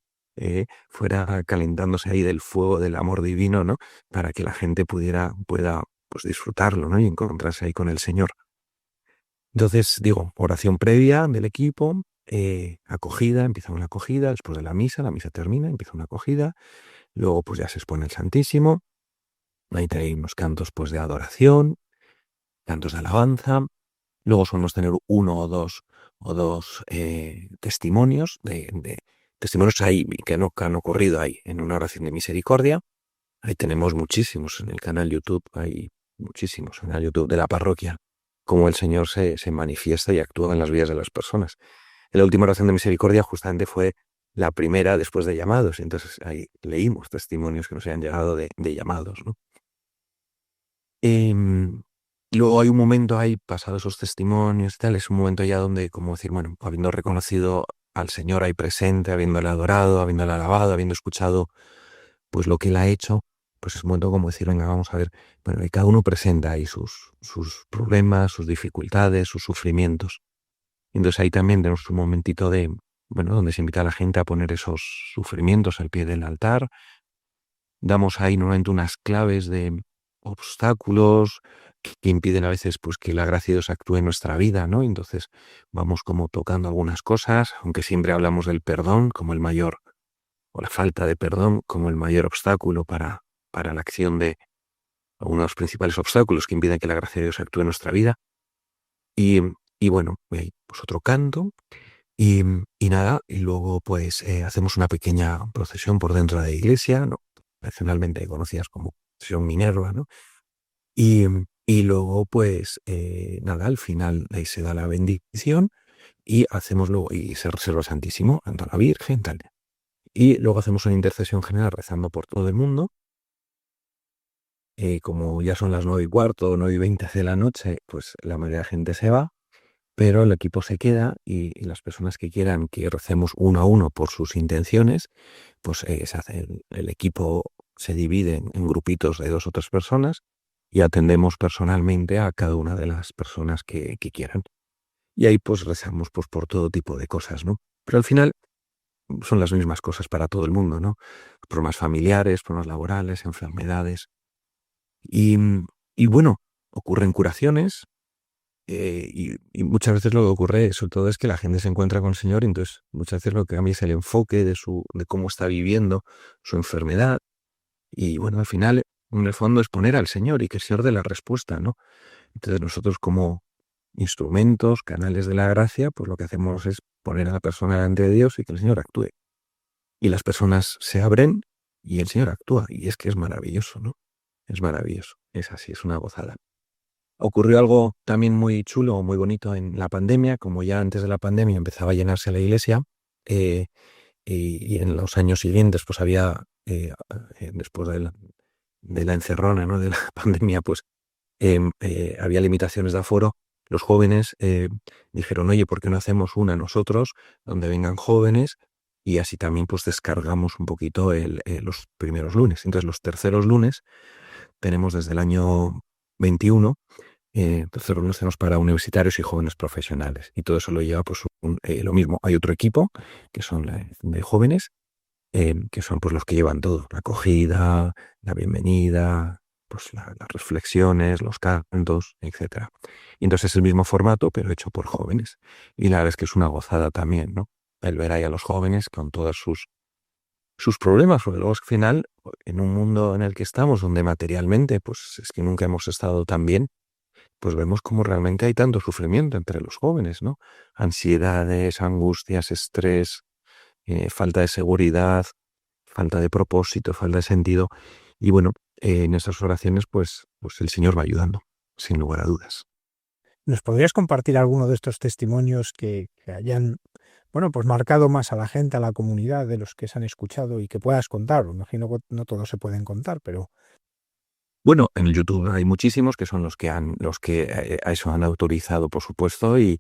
fuera calentándose ahí del fuego del amor divino, ¿no? Para que la gente pueda pues disfrutarlo, ¿no? Y encontrarse ahí con el Señor. Entonces, digo, oración previa del equipo, acogida, empieza una acogida, después de la misa termina, empieza una acogida, luego pues ya se expone el Santísimo, ahí tenéis unos cantos pues de adoración, cantos de alabanza, luego solemos tener 1 o dos testimonios, testimonios ahí que han ocurrido ahí en una oración de misericordia. Ahí tenemos muchísimos en el canal YouTube, hay muchísimos en el YouTube de la parroquia, cómo el Señor se manifiesta y actúa en las vidas de las personas. En la última oración de misericordia justamente fue la primera después de llamados, entonces ahí leímos testimonios que nos habían llegado de llamados, ¿no? Luego hay un momento ahí, pasados esos testimonios y tal, es un momento ya donde, como decir, bueno, habiendo reconocido al Señor ahí presente, habiéndole adorado, habiéndole alabado, habiendo escuchado pues lo que Él ha hecho, pues es un momento como decir, venga, vamos a ver, bueno, y cada uno presenta ahí sus problemas, sus dificultades, sus sufrimientos. Entonces ahí también tenemos un momentito de, bueno, donde se invita a la gente a poner esos sufrimientos al pie del altar. Damos ahí normalmente unas claves de obstáculos que impiden a veces pues que la gracia de Dios actúe en nuestra vida, ¿no? Entonces vamos como tocando algunas cosas, aunque siempre hablamos del perdón como el mayor, o la falta de perdón como el mayor obstáculo para la acción de uno de los principales obstáculos que impiden que la gracia de Dios actúe en nuestra vida. Y, y bueno, hay pues otro canto y nada, y luego pues hacemos una pequeña procesión por dentro de la iglesia, ¿no? Tradicionalmente conocidas como procesión Minerva, ¿no? Y, y luego pues nada, al final ahí se da la bendición y hacemos luego, y se reserva el Santísimo, tanto a la Virgen, tal. Y luego hacemos una intercesión general rezando por todo el mundo. Como ya son las 9:15, 9:20 de la noche, pues la mayoría de la gente se va, pero el equipo se queda y las personas que quieran que recemos uno a uno por sus intenciones, pues se hace el equipo se divide en grupitos de 2 o 3 personas y atendemos personalmente a cada una de las personas que quieran. Y ahí pues rezamos pues, por todo tipo de cosas, ¿no? Pero al final son las mismas cosas para todo el mundo, ¿no? Problemas familiares, problemas laborales, enfermedades. Y, y bueno, ocurren curaciones y muchas veces lo que ocurre, sobre todo, es que la gente se encuentra con el Señor y entonces muchas veces lo que cambia es el enfoque de cómo está viviendo su enfermedad. Y bueno, al final, en el fondo, es poner al Señor y que el Señor dé la respuesta, ¿no? Entonces nosotros como instrumentos, canales de la gracia, pues lo que hacemos es poner a la persona delante de Dios y que el Señor actúe. Y las personas se abren y el Señor actúa. Y es que es maravilloso, ¿no? Es maravilloso. Es así, es una gozada. Ocurrió algo también muy chulo, muy bonito en la pandemia, como ya antes de la pandemia empezaba a llenarse la iglesia, y en los años siguientes, pues había, después de la encerrona, ¿no? De la pandemia, pues había limitaciones de aforo. Los jóvenes dijeron, oye, ¿por qué no hacemos una nosotros, donde vengan jóvenes? Y así también pues descargamos un poquito los primeros lunes. Entonces los terceros lunes tenemos desde el año 21, terceros lunes tenemos para universitarios y jóvenes profesionales. Y todo eso lo lleva pues lo mismo. Hay otro equipo que son de jóvenes, que son pues los que llevan todo, la acogida, la bienvenida, pues las reflexiones, los cantos, etcétera. Y entonces es el mismo formato, pero hecho por jóvenes. Y la verdad es que es una gozada también, ¿no? El ver ahí a los jóvenes con todos sus problemas, porque luego al final, en un mundo en el que estamos, donde materialmente, pues es que nunca hemos estado tan bien, pues vemos cómo realmente hay tanto sufrimiento entre los jóvenes, ¿no? Ansiedades, angustias, estrés, falta de seguridad, falta de propósito, falta de sentido. Y bueno, en esas oraciones, pues el Señor va ayudando, sin lugar a dudas. ¿Nos podrías compartir alguno de estos testimonios que hayan, bueno, pues marcado más a la gente, a la comunidad, de los que se han escuchado y que puedas contar? Me imagino que no todos se pueden contar, pero Bueno, en el YouTube hay muchísimos que son los que a eso han autorizado, por supuesto, y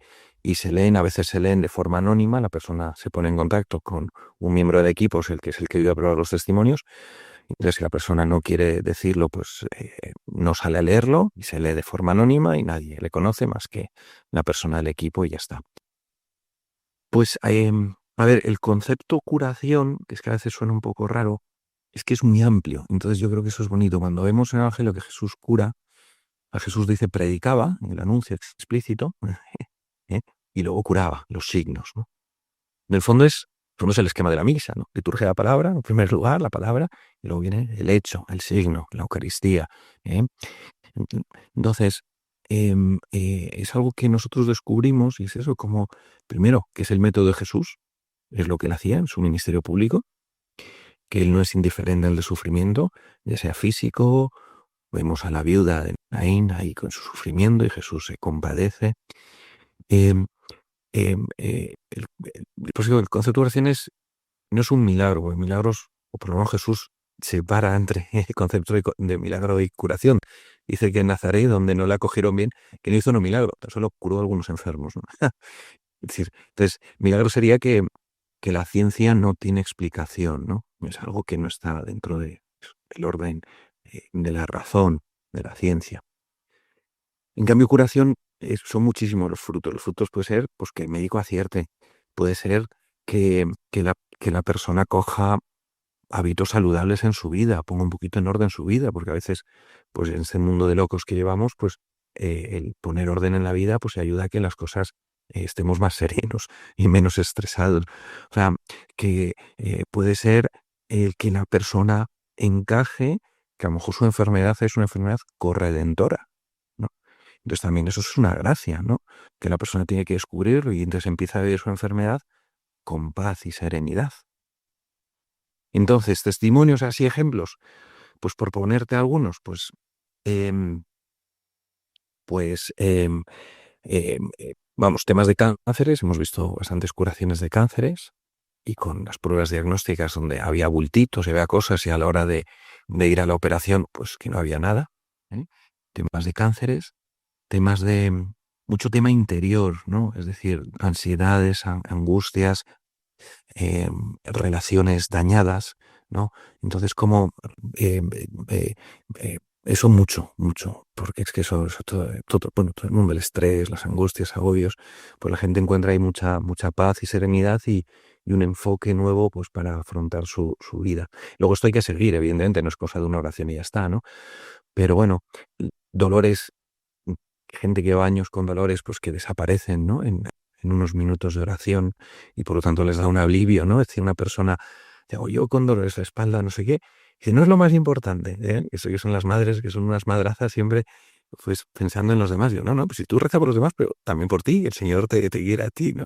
se leen, a veces se leen de forma anónima, la persona se pone en contacto con un miembro del equipo, que es el que vive a probar los testimonios. Entonces, si la persona no quiere decirlo, pues no sale a leerlo y se lee de forma anónima y nadie le conoce más que la persona del equipo y ya está. Pues, a ver, el concepto curación, que es que a veces suena un poco raro, es que es muy amplio. Entonces yo creo que eso es bonito. Cuando vemos en el Evangelio que Jesús cura, a Jesús dice predicaba, en el anuncio explícito, ¿eh? Y luego curaba los signos, ¿no? En el fondo es el esquema de la misa, ¿no? Liturgia de la palabra, en primer lugar, la palabra, y luego viene el hecho, el signo, la Eucaristía, ¿eh? Entonces, es algo que nosotros descubrimos y es eso, como, primero, que es el método de Jesús, es lo que él hacía en su ministerio público, que él no es indiferente al de sufrimiento, ya sea físico. Vemos a la viuda de Naín ahí con su sufrimiento y Jesús se compadece. Pues digo, el concepto de oración no es un milagro, porque milagros, o por lo menos Jesús separa entre el concepto de milagro y curación. Dice que en Nazaret, donde no la acogieron bien, que no hizo un milagro, tan solo curó a algunos enfermos, ¿no? Es decir, entonces, milagro sería que la ciencia no tiene explicación, ¿no? Es algo que no está dentro del orden de la razón, de la ciencia. En cambio, curación son muchísimos los frutos. Los frutos puede ser pues, que el médico acierte, puede ser que la persona coja hábitos saludables en su vida, ponga un poquito en orden su vida, porque a veces, pues en este mundo de locos que llevamos, pues el poner orden en la vida, pues ayuda a que las cosas estemos más serenos y menos estresados. O sea, que puede ser el que la persona encaje, que a lo mejor su enfermedad es una enfermedad corredentora, ¿no? Entonces también eso es una gracia, ¿no? Que la persona tiene que descubrirlo y entonces empieza a vivir su enfermedad con paz y serenidad. Entonces, testimonios así, ejemplos, pues por ponerte algunos, em, pues vamos, temas de cánceres, hemos visto bastantes curaciones de cánceres y con las pruebas diagnósticas donde había bultitos y había cosas y a la hora de ir a la operación, pues que no había nada. ¿eh? Temas de cánceres, temas de mucho tema interior, ¿no? Es decir, ansiedades, angustias, relaciones dañadas, ¿no? Entonces, como eso mucho, porque es que eso bueno, todo el mundo, el estrés, las angustias, agobios, pues la gente encuentra ahí mucha paz y serenidad y un enfoque nuevo pues para afrontar su vida. Luego esto hay que seguir, evidentemente, no es cosa de una oración y ya está, ¿no? Pero bueno, dolores, gente que lleva años con dolores, pues que desaparecen, ¿no? En unos minutos de oración y por lo tanto les da un alivio, ¿no? Es decir, una persona, digo, yo con dolores de espalda, no sé qué, dice, no es lo más importante, ¿eh? Eso que son las madres, que son unas madrazas siempre, pues pensando en los demás. Yo, no, pues si tú rezas por los demás, pero también por ti, el Señor te quiere a ti, ¿no?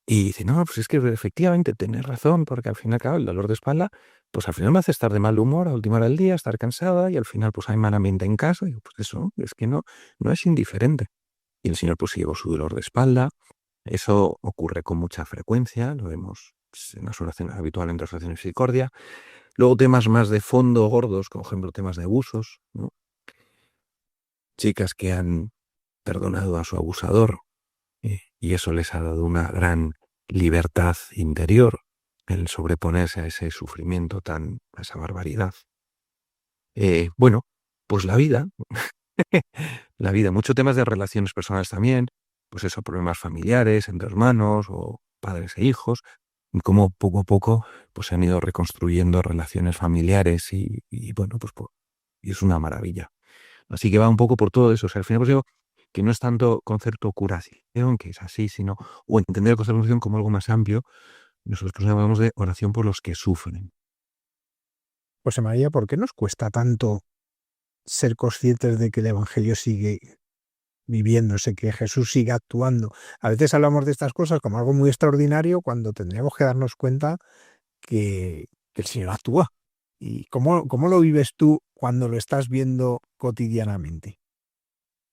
Y dice, no, pues es que efectivamente tienes razón, porque al final, claro, el dolor de espalda, pues al final me hace estar de mal humor a última hora del día, estar cansada y al final pues hay mal ambiente en casa. Y digo, pues eso, es que no es indiferente. Y el Señor pues llevó su dolor de espalda. Eso ocurre con mucha frecuencia, lo vemos en las oraciones habitualmente en las oraciones de misericordia. Luego temas más de fondo gordos, como por ejemplo temas de abusos, ¿no? Chicas que han perdonado a su abusador y eso les ha dado una gran libertad interior, el sobreponerse a ese sufrimiento a esa barbaridad. Bueno, pues la vida, muchos temas de relaciones personales también, pues eso, problemas familiares entre hermanos o padres e hijos, y cómo poco a poco pues se han ido reconstruyendo relaciones familiares y bueno, y es una maravilla. Así que va un poco por todo eso. O sea, al final pues digo que no es tanto concepto curación, que es así, sino, o entender el concepto de curación como algo más amplio. Nosotros hablamos de oración por los que sufren. José María, ¿por qué nos cuesta tanto ser conscientes de que el Evangelio sigue viviéndose, que Jesús sigue actuando? A veces hablamos de estas cosas como algo muy extraordinario cuando tendríamos que darnos cuenta que el Señor actúa. ¿Y cómo lo vives tú cuando lo estás viendo cotidianamente?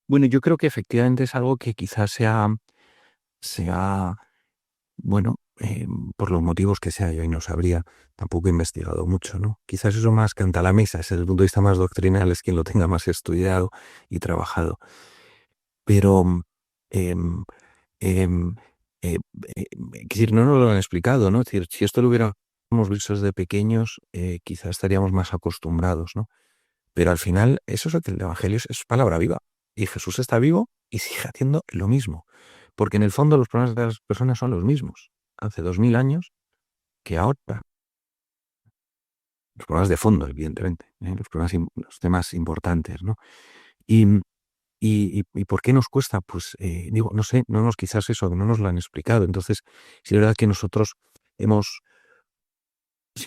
Bueno, yo creo que efectivamente es algo que quizás sea bueno, por los motivos que sea, yo ahí no sabría, tampoco he investigado mucho, ¿no? Quizás eso más canta la mesa, desde el punto de vista más doctrinal es quien lo tenga más estudiado y trabajado. Pero, em, em, es decir, no nos lo han explicado, ¿no? Es decir, si esto lo hubiéramos visto desde pequeños, quizás estaríamos más acostumbrados, ¿no? Pero al final, eso es lo que el Evangelio es palabra viva. Y Jesús está vivo y sigue haciendo lo mismo. Porque en el fondo los problemas de las personas son los mismos. Hace 2000 años que ahora. Los problemas de fondo, evidentemente. Los temas importantes, ¿no? ¿Y por qué nos cuesta? Pues digo, no sé, quizás eso, no nos lo han explicado. Entonces, sí es verdad que nosotros si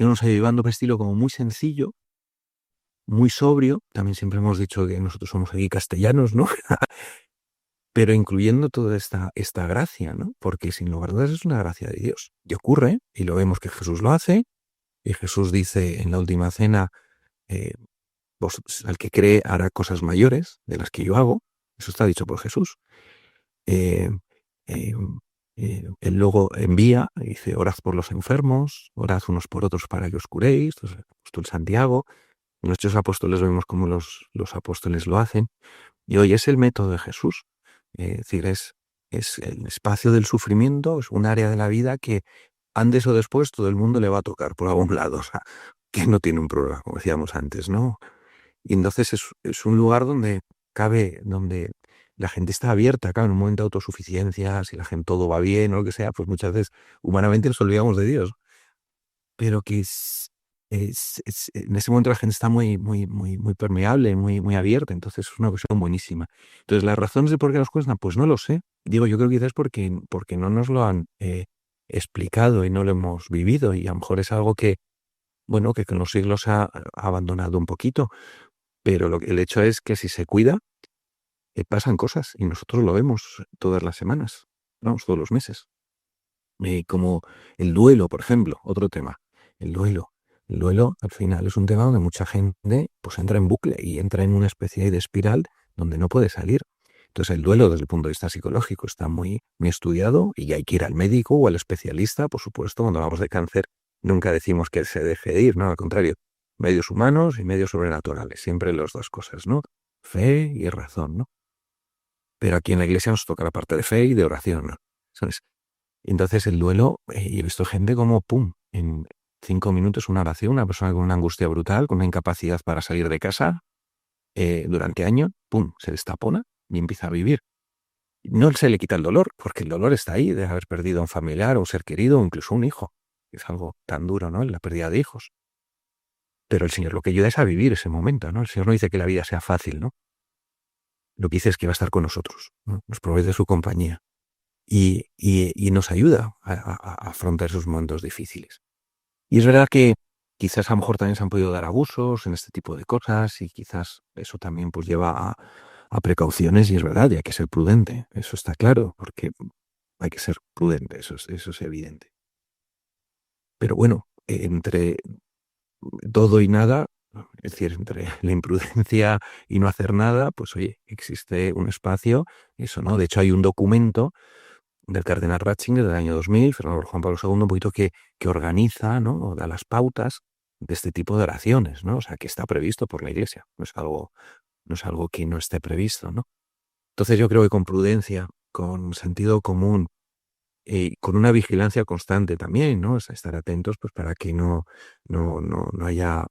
no nos ha ido llevando un estilo como muy sencillo, muy sobrio. También siempre hemos dicho que nosotros somos aquí castellanos, ¿no? Pero incluyendo toda esta gracia, ¿no? Porque sin lugar a dudas es una gracia de Dios. Y ocurre, y lo vemos que Jesús lo hace, y Jesús dice en la última cena, al que cree hará cosas mayores de las que yo hago. Eso está dicho por Jesús. Él luego envía, y dice, orad por los enfermos, orad unos por otros para que os curéis. Entonces, el apóstol Santiago, nuestros apóstoles vemos como los apóstoles lo hacen. Y hoy es el método de Jesús. Es decir, es el espacio del sufrimiento, es un área de la vida que antes o después todo el mundo le va a tocar por algún lado. O sea, que no tiene un problema, como decíamos antes, ¿no? Y entonces es un lugar donde donde la gente está abierta, claro, en un momento de autosuficiencia, si la gente todo va bien o lo que sea, pues muchas veces humanamente nos olvidamos de Dios. Pero que en ese momento la gente está muy permeable, muy abierta, entonces es una cuestión buenísima. Entonces, las razones de por qué nos cuesta, pues no lo sé. Digo, yo creo que quizás porque no nos lo han explicado y no lo hemos vivido, y a lo mejor es algo que, bueno, que con los siglos ha abandonado un poquito, pero el hecho es que si se cuida, pasan cosas, y nosotros lo vemos todas las semanas, vamos, todos los meses. Como el duelo, por ejemplo, otro tema, el duelo. El duelo, al final, es un tema donde mucha gente pues entra en bucle y entra en una especie de espiral donde no puede salir. Entonces, el duelo, desde el punto de vista psicológico, está muy estudiado, y hay que ir al médico o al especialista. Por supuesto, cuando hablamos de cáncer, nunca decimos que se deje de ir, no, al contrario, medios humanos y medios sobrenaturales, siempre las dos cosas, ¿no? Fe y razón, ¿no? Pero aquí en la iglesia nos toca la parte de fe y de oración, ¿no? ¿Sabes? Y entonces el duelo, y he visto gente como, pum, en 5 minutos una oración, una persona con una angustia brutal, con una incapacidad para salir de casa durante años, pum, se destapona y empieza a vivir. No se le quita el dolor, porque el dolor está ahí de haber perdido a un familiar, o un ser querido, o incluso un hijo. Es algo tan duro, ¿no? La pérdida de hijos. Pero el Señor lo que ayuda es a vivir ese momento, ¿no? El Señor no dice que la vida sea fácil, ¿no? Lo que dice es que va a estar con nosotros, ¿no? Nos provee de su compañía. Y nos ayuda a afrontar esos momentos difíciles. Y es verdad que quizás a lo mejor también se han podido dar abusos en este tipo de cosas, y quizás eso también pues lleva a precauciones, y es verdad, y hay que ser prudente, eso está claro, porque hay que ser prudente, eso es evidente. Pero bueno, entre todo y nada, es decir, entre la imprudencia y no hacer nada, pues oye, existe un espacio, eso, ¿no? De hecho, hay un documento del cardenal Ratzinger del año 2000, Fernando Juan Pablo II, un poquito que organiza, ¿no? O da las pautas de este tipo de oraciones, ¿no? O sea, que está previsto por la Iglesia, no es algo que no esté previsto, ¿no? Entonces yo creo que con prudencia, con sentido común y con una vigilancia constante también, ¿no? O sea, estar atentos pues para que no haya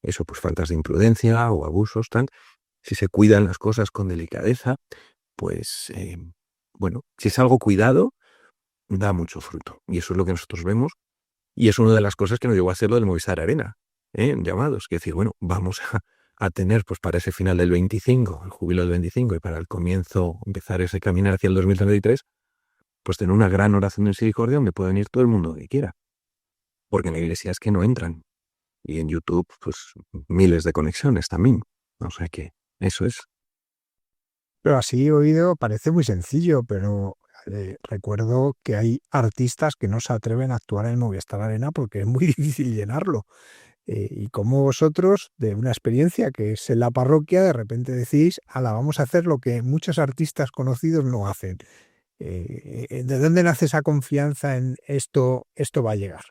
eso, pues faltas de imprudencia o abusos, tal. Si se cuidan las cosas con delicadeza, pues bueno, si es algo cuidado, da mucho fruto. Y eso es lo que nosotros vemos. Y es una de las cosas que nos llevó a hacer lo del Movistar Arena, en llamados. Que decir, bueno, vamos a tener pues para ese final del 25, el júbilo del 25, y para el comienzo, empezar ese caminar hacia el 2033, pues tener una gran oración de misericordia donde pueda venir todo el mundo que quiera. Porque en la iglesia es que no entran. Y en YouTube, pues miles de conexiones también. O sea que eso es. Pero así oído parece muy sencillo, pero recuerdo que hay artistas que no se atreven a actuar en el Movistar Arena porque es muy difícil llenarlo. Y como vosotros, de una experiencia que es en la parroquia, de repente decís, ala, vamos a hacer lo que muchos artistas conocidos no hacen. ¿De dónde nace esa confianza en esto va a llegar?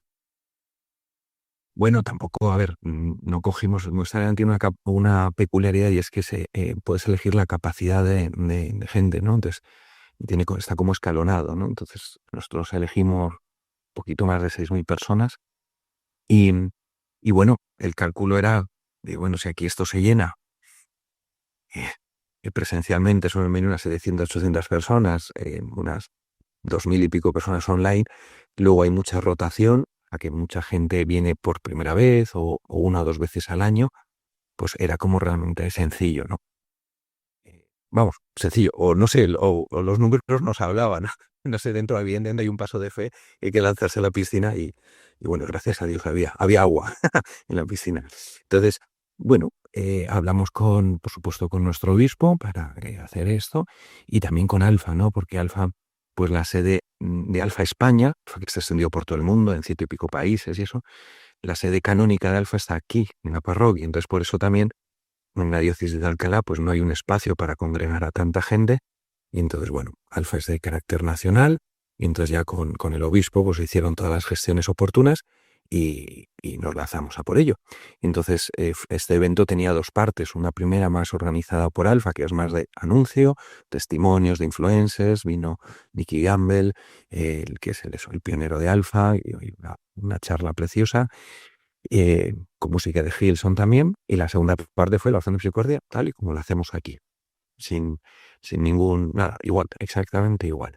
Bueno, tampoco, a ver, no cogimos, nuestra área tiene una peculiaridad, y es que puedes elegir la capacidad de gente, ¿no? Entonces, está como escalonado, ¿no? Entonces, nosotros elegimos un poquito más de 6.000 personas, y, y bueno, el cálculo era, de, bueno, si aquí esto se llena, presencialmente suelen venir unas 700, 800 personas, unas 2.000 y pico personas online, luego hay mucha rotación, a que mucha gente viene por primera vez o una o dos veces al año, pues era como realmente sencillo, ¿no? Vamos, sencillo, o no sé, o los números nos hablaban, no sé, dentro evidentemente hay un paso de fe, hay que lanzarse a la piscina, y bueno, gracias a Dios había agua en la piscina. Entonces, bueno, hablamos por supuesto, con nuestro obispo para hacer esto, y también con Alfa, ¿no? Porque Alfa, pues la sede de Alfa España, que se extendió por todo el mundo, en 100 y pico países y eso, la sede canónica de Alfa está aquí, en la parroquia. Entonces, por eso también en la diócesis de Alcalá pues no hay un espacio para congregar a tanta gente, y entonces, bueno, Alfa es de carácter nacional, y entonces ya con el obispo pues hicieron todas las gestiones oportunas, y nos lanzamos a por ello. Entonces, este evento tenía dos partes, una primera más organizada por Alfa, que es más de anuncio, testimonios de influencers, vino Nicky Gamble, que es el pionero de Alfa, y una charla preciosa. con música de Gilson también, y la segunda parte fue la oración de misericordia, tal y como la hacemos aquí, sin, sin ningún, nada, igual, exactamente igual.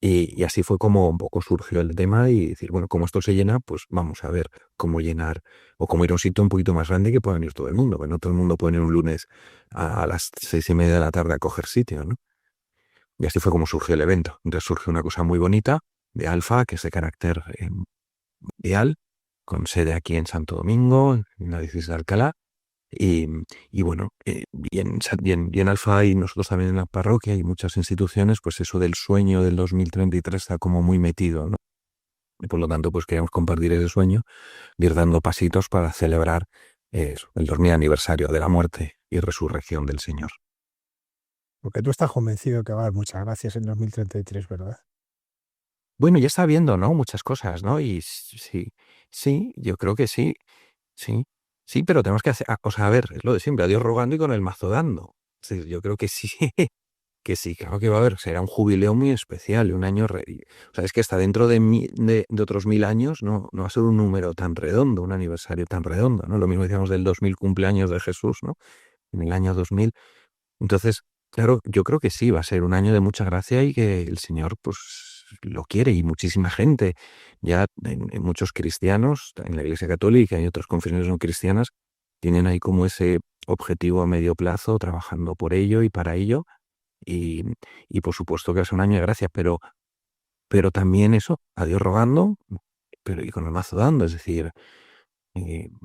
Y así fue como un poco surgió el tema y decir, bueno, como esto se llena, pues vamos a ver cómo llenar o cómo ir a un sitio un poquito más grande que puedan ir todo el mundo, que no todo el mundo puede ir un lunes a las 6:30 de la tarde a coger sitio, ¿no? Y así fue como surgió el evento. Entonces surgió una cosa muy bonita de Alfa, que es de carácter mundial, con sede aquí en Santo Domingo, en la diócesis de Alcalá. Y, y bueno, y en Alfa y nosotros también en la parroquia y muchas instituciones, pues eso del sueño del 2033 está como muy metido, ¿no? Y por lo tanto, pues queríamos compartir ese sueño, de ir dando pasitos para celebrar eso, el 2000 aniversario de la muerte y resurrección del Señor. Porque tú estás convencido que va a haber muchas gracias en 2033, ¿verdad? Bueno, ya está viendo, ¿no? Muchas cosas, ¿no? Y sí, sí, yo creo que sí, sí, sí, pero tenemos que hacer, o sea, a ver, es lo de siempre, a Dios rogando y con el mazo dando. Sí, yo creo que sí, que sí, claro que va a haber, será un jubileo muy especial, un año, o sea, es que hasta dentro de otros 1000 años no va a ser un número tan redondo, un aniversario tan redondo, ¿no? Lo mismo decíamos del 2000 cumpleaños de Jesús, ¿no? En el año 2000. Entonces, claro, yo creo que sí, va a ser un año de mucha gracia y que el Señor, pues, lo quiere y muchísima gente. Ya en muchos cristianos, en la Iglesia Católica y otras confesiones no cristianas, tienen ahí como ese objetivo a medio plazo, trabajando por ello y para ello. Y, y por supuesto que va a ser un año de gracia, pero también eso, a Dios rogando, pero y con el mazo dando, es decir,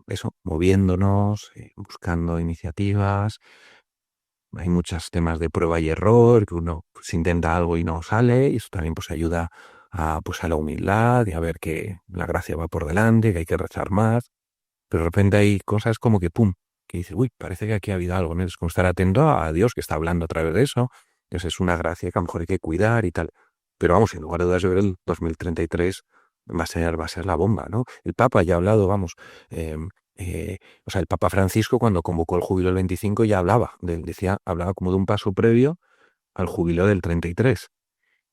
eso, moviéndonos, buscando iniciativas. Hay muchos temas de prueba y error, que uno pues, intenta algo y no sale, y eso también pues ayuda pues, a la humildad y a ver que la gracia va por delante, que hay que rezar más. Pero de repente hay cosas como que pum, que dices, uy, parece que aquí ha habido algo, ¿no? Es como estar atento a Dios que está hablando a través de eso. Entonces es una gracia que a lo mejor hay que cuidar y tal. Pero vamos, sin lugar a dudas, yo creo que el 2033 va a ser la bomba, ¿no? El Papa ya ha hablado, vamos, o sea, el Papa Francisco cuando convocó el Júbilo del 25 ya hablaba como de un paso previo al Júbilo del 33.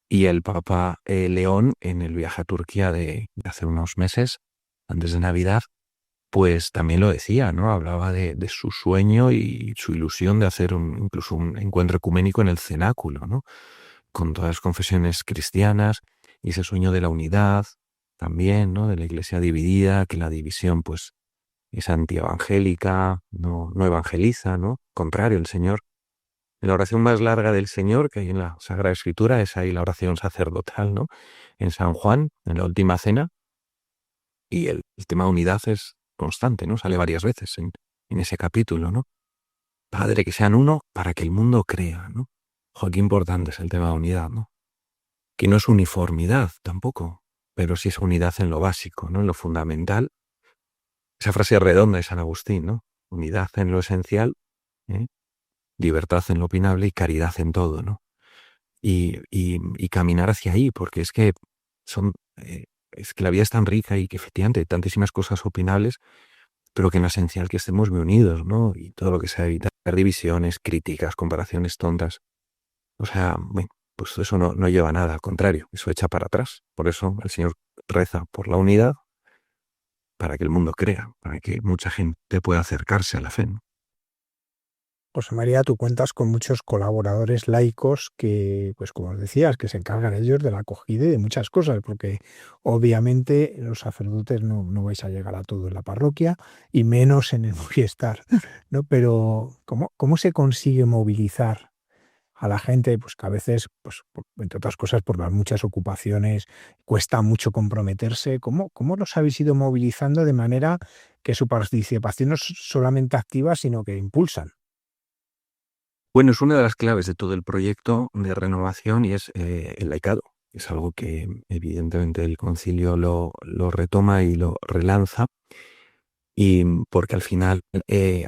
Y el Papa León, en el viaje a Turquía de hace unos meses, antes de Navidad, pues también lo decía, ¿no? Hablaba de su sueño y su ilusión de hacer incluso un encuentro ecuménico en el cenáculo, ¿no? Con todas las confesiones cristianas y ese sueño de la unidad también, ¿no? De la iglesia dividida, que la división, pues, es antievangélica, no evangeliza, ¿no? Contrario, el Señor. La oración más larga del Señor que hay en la Sagrada Escritura es ahí la oración sacerdotal, ¿no? En San Juan, en la última cena, y el tema de unidad es constante, ¿no? Sale varias veces en ese capítulo, ¿no? Padre, que sean uno para que el mundo crea, ¿no? Ojo, qué importante es el tema de unidad, ¿no? Que no es uniformidad tampoco, pero sí es unidad en lo básico, ¿no? En lo fundamental. Esa frase redonda de San Agustín, ¿no? Unidad en lo esencial, ¿eh? Libertad en lo opinable y caridad en todo, ¿no? Y caminar hacia ahí, porque es que es que la vida es tan rica y que efectivamente hay tantísimas cosas opinables, pero que en lo esencial que estemos muy unidos, ¿no? Y todo lo que sea evitar divisiones, críticas, comparaciones tontas. O sea, bueno, pues eso no lleva a nada, al contrario, eso echa para atrás. Por eso el Señor reza por la unidad, para que el mundo crea, para que mucha gente pueda acercarse a la fe, ¿no? José María, tú cuentas con muchos colaboradores laicos que, pues como os decías, que se encargan ellos de la acogida y de muchas cosas, porque obviamente los sacerdotes no vais a llegar a todo en la parroquia y menos en el Movistar, ¿no? Pero ¿cómo se consigue movilizar a la gente? Pues que a veces, pues, entre otras cosas, por las muchas ocupaciones, cuesta mucho comprometerse. ¿Cómo los habéis ido movilizando de manera que su participación no es solamente activa, sino que impulsan? Bueno, es una de las claves de todo el proyecto de renovación y es el laicado. Es algo que evidentemente el concilio lo retoma y lo relanza, y porque al final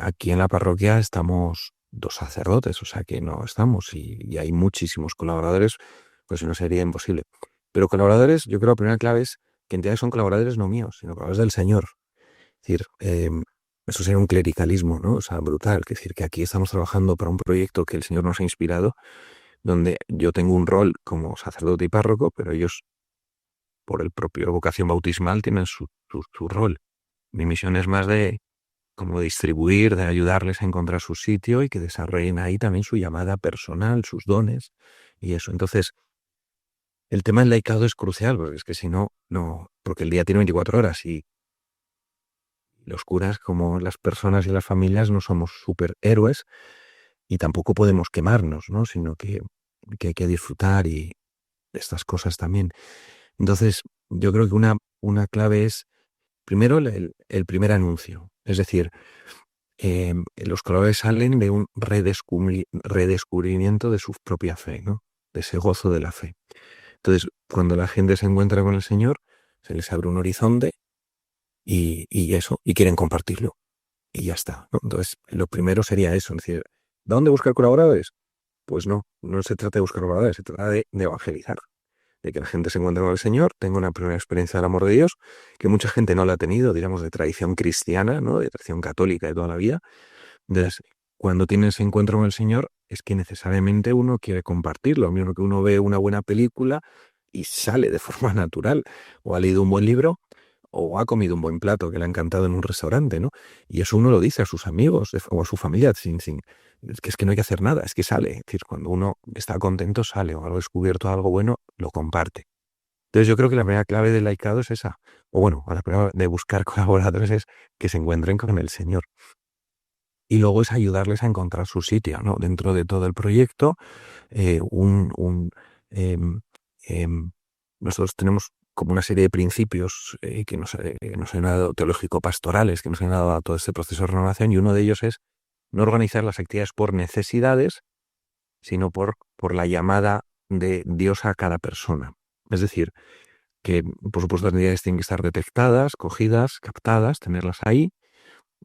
aquí en la parroquia estamos 2 sacerdotes, o sea que no estamos, y hay muchísimos colaboradores, pues si no sería imposible. Pero colaboradores, yo creo que la primera clave es que entidades son colaboradores no míos, sino colaboradores del Señor. Es decir, eso sería un clericalismo, ¿no? O sea, brutal. Es decir, que aquí estamos trabajando para un proyecto que el Señor nos ha inspirado, donde yo tengo un rol como sacerdote y párroco, pero ellos, por el propio vocación bautismal, tienen su rol. Mi misión es más de como distribuir, de ayudarles a encontrar su sitio y que desarrollen ahí también su llamada personal, sus dones y eso. Entonces, el tema del laicado es crucial, porque es que si no, porque el día tiene 24 horas y los curas, como las personas y las familias, no somos superhéroes y tampoco podemos quemarnos, ¿no? Sino que hay que disfrutar y estas cosas también. Entonces, yo creo que una clave es, primero, el primer anuncio. Es decir, los colores salen de un redescubrimiento de su propia fe, ¿no? De ese gozo de la fe. Entonces, cuando la gente se encuentra con el Señor, se les abre un horizonte y eso, y quieren compartirlo. Y ya está, ¿no? Entonces, lo primero sería eso, es decir, ¿dónde buscar colaboradores? Pues no se trata de buscar colaboradores, se trata de evangelizar, de que la gente se encuentre con el Señor, tenga una primera experiencia del amor de Dios, que mucha gente no la ha tenido, digamos, de tradición cristiana, ¿no? De tradición católica de toda la vida. Entonces, cuando tiene ese encuentro con el Señor, es que necesariamente uno quiere compartirlo. Lo mismo que uno ve una buena película y sale de forma natural, o ha leído un buen libro, o ha comido un buen plato que le ha encantado en un restaurante, ¿no? Y eso uno lo dice a sus amigos o a su familia, es que no hay que hacer nada, es que sale. Es decir, cuando uno está contento, sale, o ha descubierto algo bueno, lo comparte. Entonces yo creo que la primera clave del laicado es esa, o bueno, la primera de buscar colaboradores es que se encuentren con el Señor. Y luego es ayudarles a encontrar su sitio, ¿no? Dentro de todo el proyecto, eh, un, un, em, em, nosotros tenemos como una serie de principios que nos han dado teológico-pastorales, que nos han dado a todo este proceso de renovación, y uno de ellos es no organizar las actividades por necesidades, sino por la llamada de Dios a cada persona. Es decir, que por supuesto las necesidades tienen que estar detectadas, cogidas, captadas, tenerlas ahí,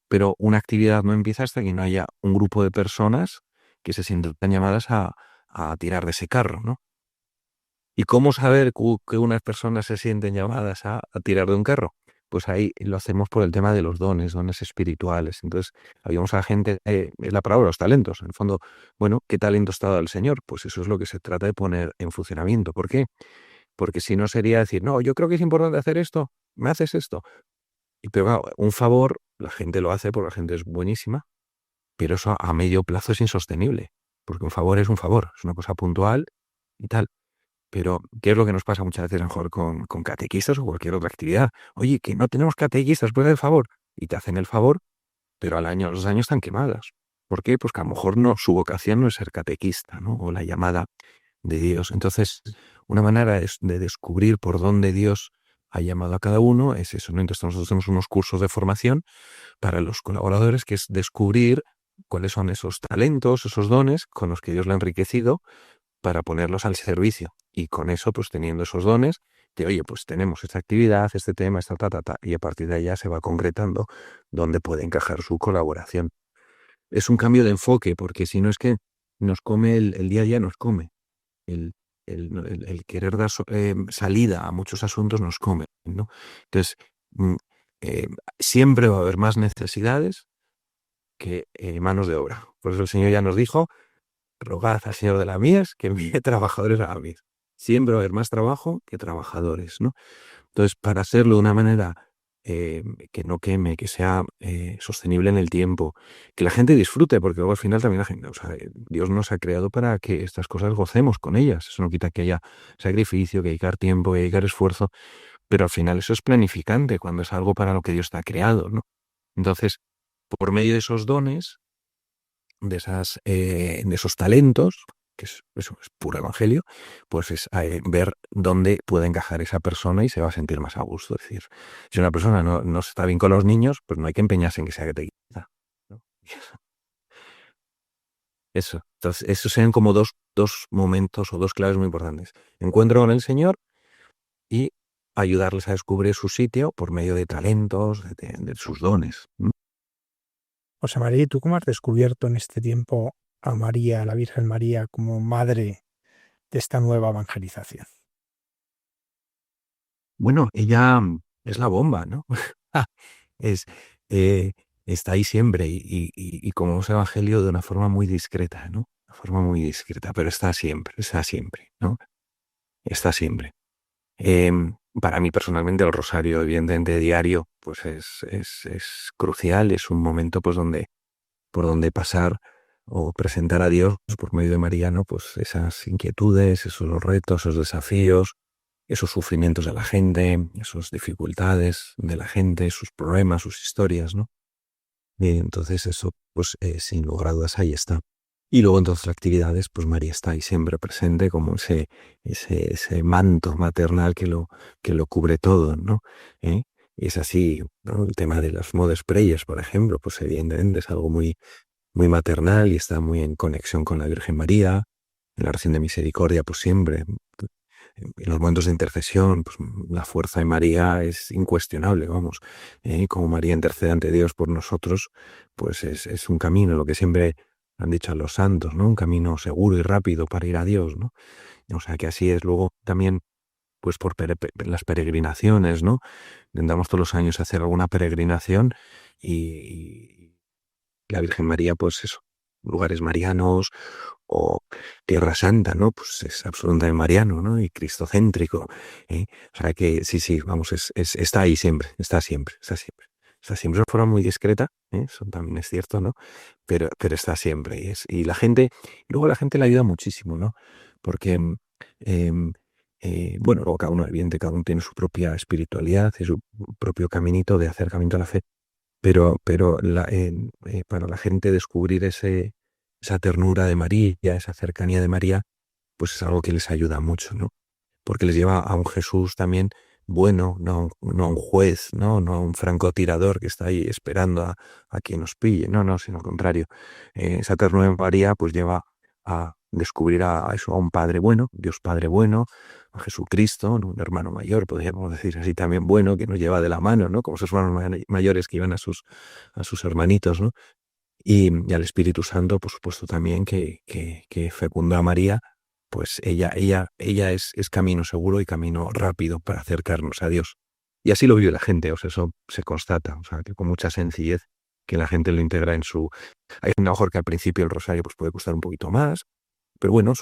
pero una actividad no empieza hasta que no haya un grupo de personas que se sientan llamadas a tirar de ese carro, ¿no? ¿Y cómo saber que unas personas se sienten llamadas a tirar de un carro? Pues ahí lo hacemos por el tema de los dones espirituales. Entonces, habíamos a gente, la palabra los talentos, en el fondo, bueno, ¿qué talento está dado al Señor? Pues eso es lo que se trata de poner en funcionamiento. ¿Por qué? Porque si no sería decir, no, yo creo que es importante hacer esto, ¿me haces esto? Pero claro, un favor, la gente lo hace porque la gente es buenísima, pero eso a medio plazo es insostenible, porque un favor, es una cosa puntual y tal. Pero, ¿qué es lo que nos pasa muchas veces a lo mejor con catequistas o cualquier otra actividad? Oye, que no tenemos catequistas, pues el favor. Y te hacen el favor, pero al año, los años están quemadas. ¿Por qué? Pues que a lo mejor no, su vocación no es ser catequista, ¿no? O la llamada de Dios. Entonces, una manera de descubrir por dónde Dios ha llamado a cada uno es eso, ¿no? Entonces nosotros tenemos unos cursos de formación para los colaboradores, que es descubrir cuáles son esos talentos, esos dones con los que Dios le ha enriquecido para ponerlos al servicio. Y con eso, pues teniendo esos dones, de oye, pues tenemos esta actividad, este tema, esta y a partir de allá se va concretando dónde puede encajar su colaboración. Es un cambio de enfoque, porque si no es que nos come el día a día, nos come. El, el querer dar salida a muchos asuntos nos come, ¿no? Entonces, mm, eh, siempre va a haber más necesidades que manos de obra. Por eso el Señor ya nos dijo, rogad al Señor de la mies que envíe trabajadores a la mies. Siempre va a haber más trabajo que trabajadores, ¿no? Entonces, para hacerlo de una manera que no queme, que sea sostenible en el tiempo, que la gente disfrute, porque luego al final también la gente, o sea, Dios nos ha creado para que estas cosas gocemos con ellas. Eso no quita que haya sacrificio, que dedicar tiempo, que dedicar esfuerzo, pero al final eso es planificante cuando es algo para lo que Dios te ha creado, ¿no? Entonces, por medio de esos dones, de esos talentos, que eso es puro evangelio, pues es ver dónde puede encajar esa persona y se va a sentir más a gusto. Es decir, si una persona no está bien con los niños, pues no hay que empeñarse en que sea catequista, ¿no? Eso. Entonces, esos sean como dos momentos o dos claves muy importantes. Encuentro con el Señor y ayudarles a descubrir su sitio por medio de talentos, de sus dones. José María, ¿y tú cómo has descubierto en este tiempo a María, a la Virgen María, como madre de esta nueva evangelización? Bueno, ella es la bomba, ¿no? Es, eh, está ahí siempre y como es evangelio de una forma muy discreta, ¿no? Una forma muy discreta, pero está siempre, ¿no? Está siempre. Para mí personalmente el rosario, evidentemente diario, pues es crucial, es un momento pues por donde pasar o presentar a Dios por medio de María, ¿no? Pues esas inquietudes, esos retos, esos desafíos, esos sufrimientos de la gente, esas dificultades de la gente, sus problemas, sus historias, ¿no? Y entonces eso, pues sin lugar a dudas ahí está. Y luego en todas las actividades, pues María está ahí siempre presente como ese manto maternal que lo cubre todo, ¿no? ¿Eh? Y es así, ¿no? El tema de las Modes Prayers, por ejemplo, pues evidentemente es algo muy, muy maternal y está muy en conexión con la Virgen María. En la oración de misericordia, pues siempre. En los momentos de intercesión, pues la fuerza de María es incuestionable, vamos. Como María intercede ante Dios por nosotros, pues es un camino, lo que siempre han dicho a los santos, ¿no? Un camino seguro y rápido para ir a Dios, ¿no? O sea que así es. Luego también, pues por las peregrinaciones, ¿no? Intentamos todos los años hacer alguna peregrinación y la Virgen María, pues eso, lugares marianos o Tierra Santa, ¿no? Pues es absolutamente mariano, ¿no? Y cristocéntrico, ¿eh? O sea que sí, vamos, está ahí siempre, está siempre, está siempre. Está siempre de forma muy discreta, eso también es cierto, ¿no? Pero está siempre. Y la gente, luego la gente le ayuda muchísimo, ¿no? Porque, em, bueno, luego cada uno, evidentemente, cada uno tiene su propia espiritualidad y su propio caminito de acercamiento a la fe. Pero para la gente descubrir esa ternura de María, esa cercanía de María, pues es algo que les ayuda mucho, ¿no? Porque les lleva a un Jesús también bueno, no a un juez, no a un francotirador que está ahí esperando a quien nos pille, no, sino al contrario. Esa ternura de María pues lleva a descubrir a eso, a un Padre bueno, Dios Padre bueno, a Jesucristo, ¿no? Un hermano mayor, podríamos decir así también bueno, que nos lleva de la mano, ¿no? Como esos hermanos mayores que iban a sus hermanitos, ¿no? Y al Espíritu Santo, por supuesto, también que fecundó a María, pues ella es camino seguro y camino rápido para acercarnos a Dios. Y así lo vive la gente, o sea, eso se constata, o sea, que con mucha sencillez que la gente lo integra en su... Hay a lo mejor que al principio el rosario pues puede costar un poquito más, pero bueno,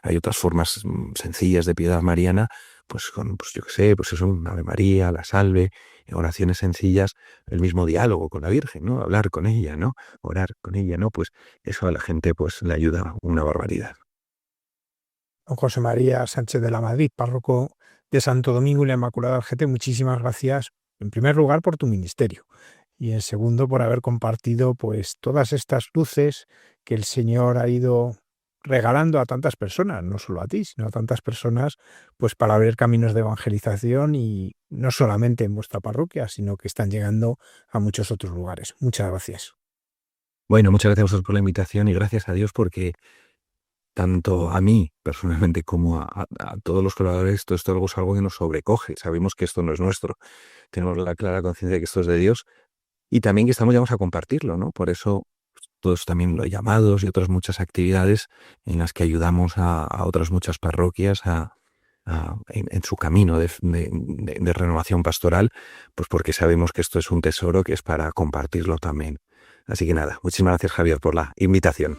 hay otras formas sencillas de piedad mariana, pues con, pues yo qué sé, pues eso, un Ave María, la Salve, oraciones sencillas, el mismo diálogo con la Virgen, ¿no? Hablar con ella, ¿no? Orar con ella, ¿no? Pues eso a la gente pues le ayuda una barbaridad. Don José María Sánchez de la Madrid, párroco de Santo Domingo y la Inmaculada Algete, muchísimas gracias, en primer lugar, por tu ministerio y en segundo, por haber compartido pues todas estas luces que el Señor ha ido regalando a tantas personas, no solo a ti, sino a tantas personas, pues para abrir caminos de evangelización y no solamente en vuestra parroquia, sino que están llegando a muchos otros lugares. Muchas gracias. Bueno, muchas gracias a vosotros por la invitación y gracias a Dios porque tanto a mí personalmente como a todos los colaboradores, todo esto es algo que nos sobrecoge. Sabemos que esto no es nuestro, tenemos la clara conciencia de que esto es de Dios y también que estamos llamados a compartirlo, ¿no? Por eso todos también los llamados y otras muchas actividades en las que ayudamos a otras muchas parroquias en su camino de renovación pastoral, pues porque sabemos que esto es un tesoro que es para compartirlo también. Así que nada, muchísimas gracias Javier por la invitación.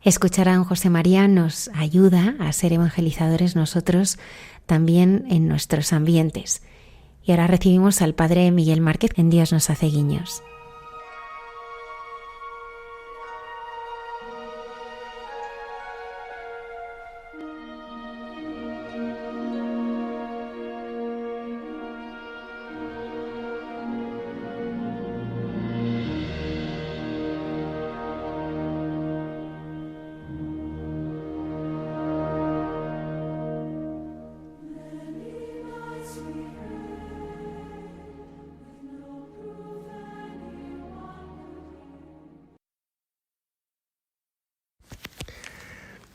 Escuchar a don José María nos ayuda a ser evangelizadores nosotros también en nuestros ambientes. Y ahora recibimos al Padre Miguel Márquez en Dios nos hace guiños.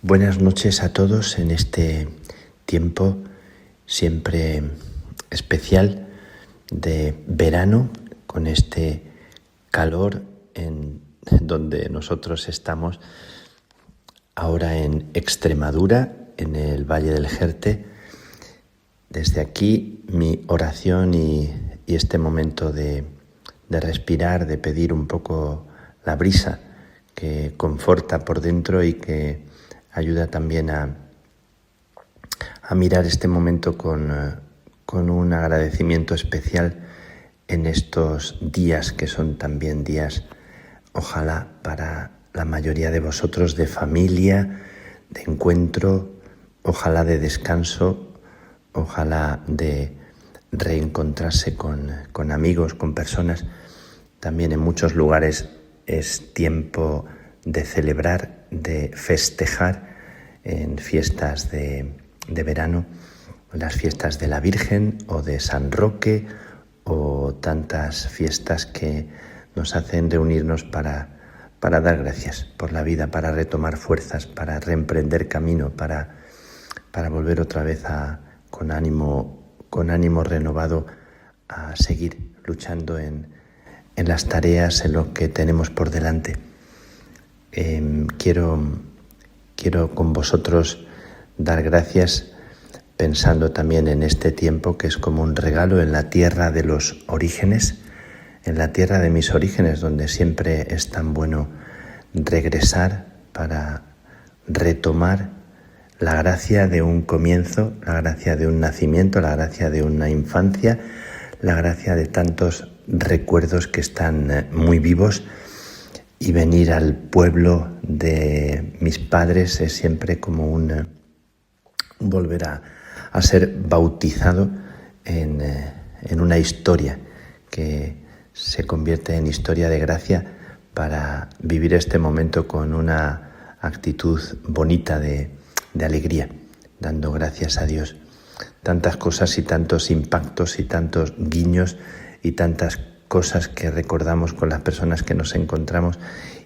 Buenas noches a todos en este tiempo siempre especial de verano, con este calor en donde nosotros estamos ahora en Extremadura, en el Valle del Jerte. Desde aquí mi oración y este momento de respirar, de pedir un poco la brisa que conforta por dentro y que ayuda también a mirar este momento con un agradecimiento especial en estos días que son también días, ojalá para la mayoría de vosotros, de familia, de encuentro, ojalá de descanso, ojalá de reencontrarse con amigos, con personas. También en muchos lugares es tiempo de celebrar, de festejar en fiestas de verano, las fiestas de la Virgen o de San Roque o tantas fiestas que nos hacen reunirnos para dar gracias por la vida, para retomar fuerzas, para reemprender camino, para volver otra vez con ánimo renovado a seguir luchando en las tareas, en lo que tenemos por delante. Quiero con vosotros dar gracias pensando también en este tiempo que es como un regalo en la tierra de los orígenes, en la tierra de mis orígenes, donde siempre es tan bueno regresar para retomar la gracia de un comienzo, la gracia de un nacimiento, la gracia de una infancia, la gracia de tantos recuerdos que están muy vivos. Y venir al pueblo de mis padres es siempre como un volver a ser bautizado en una historia que se convierte en historia de gracia para vivir este momento con una actitud bonita de alegría, dando gracias a Dios. Tantas cosas y tantos impactos y tantos guiños y tantas cosas que recordamos con las personas que nos encontramos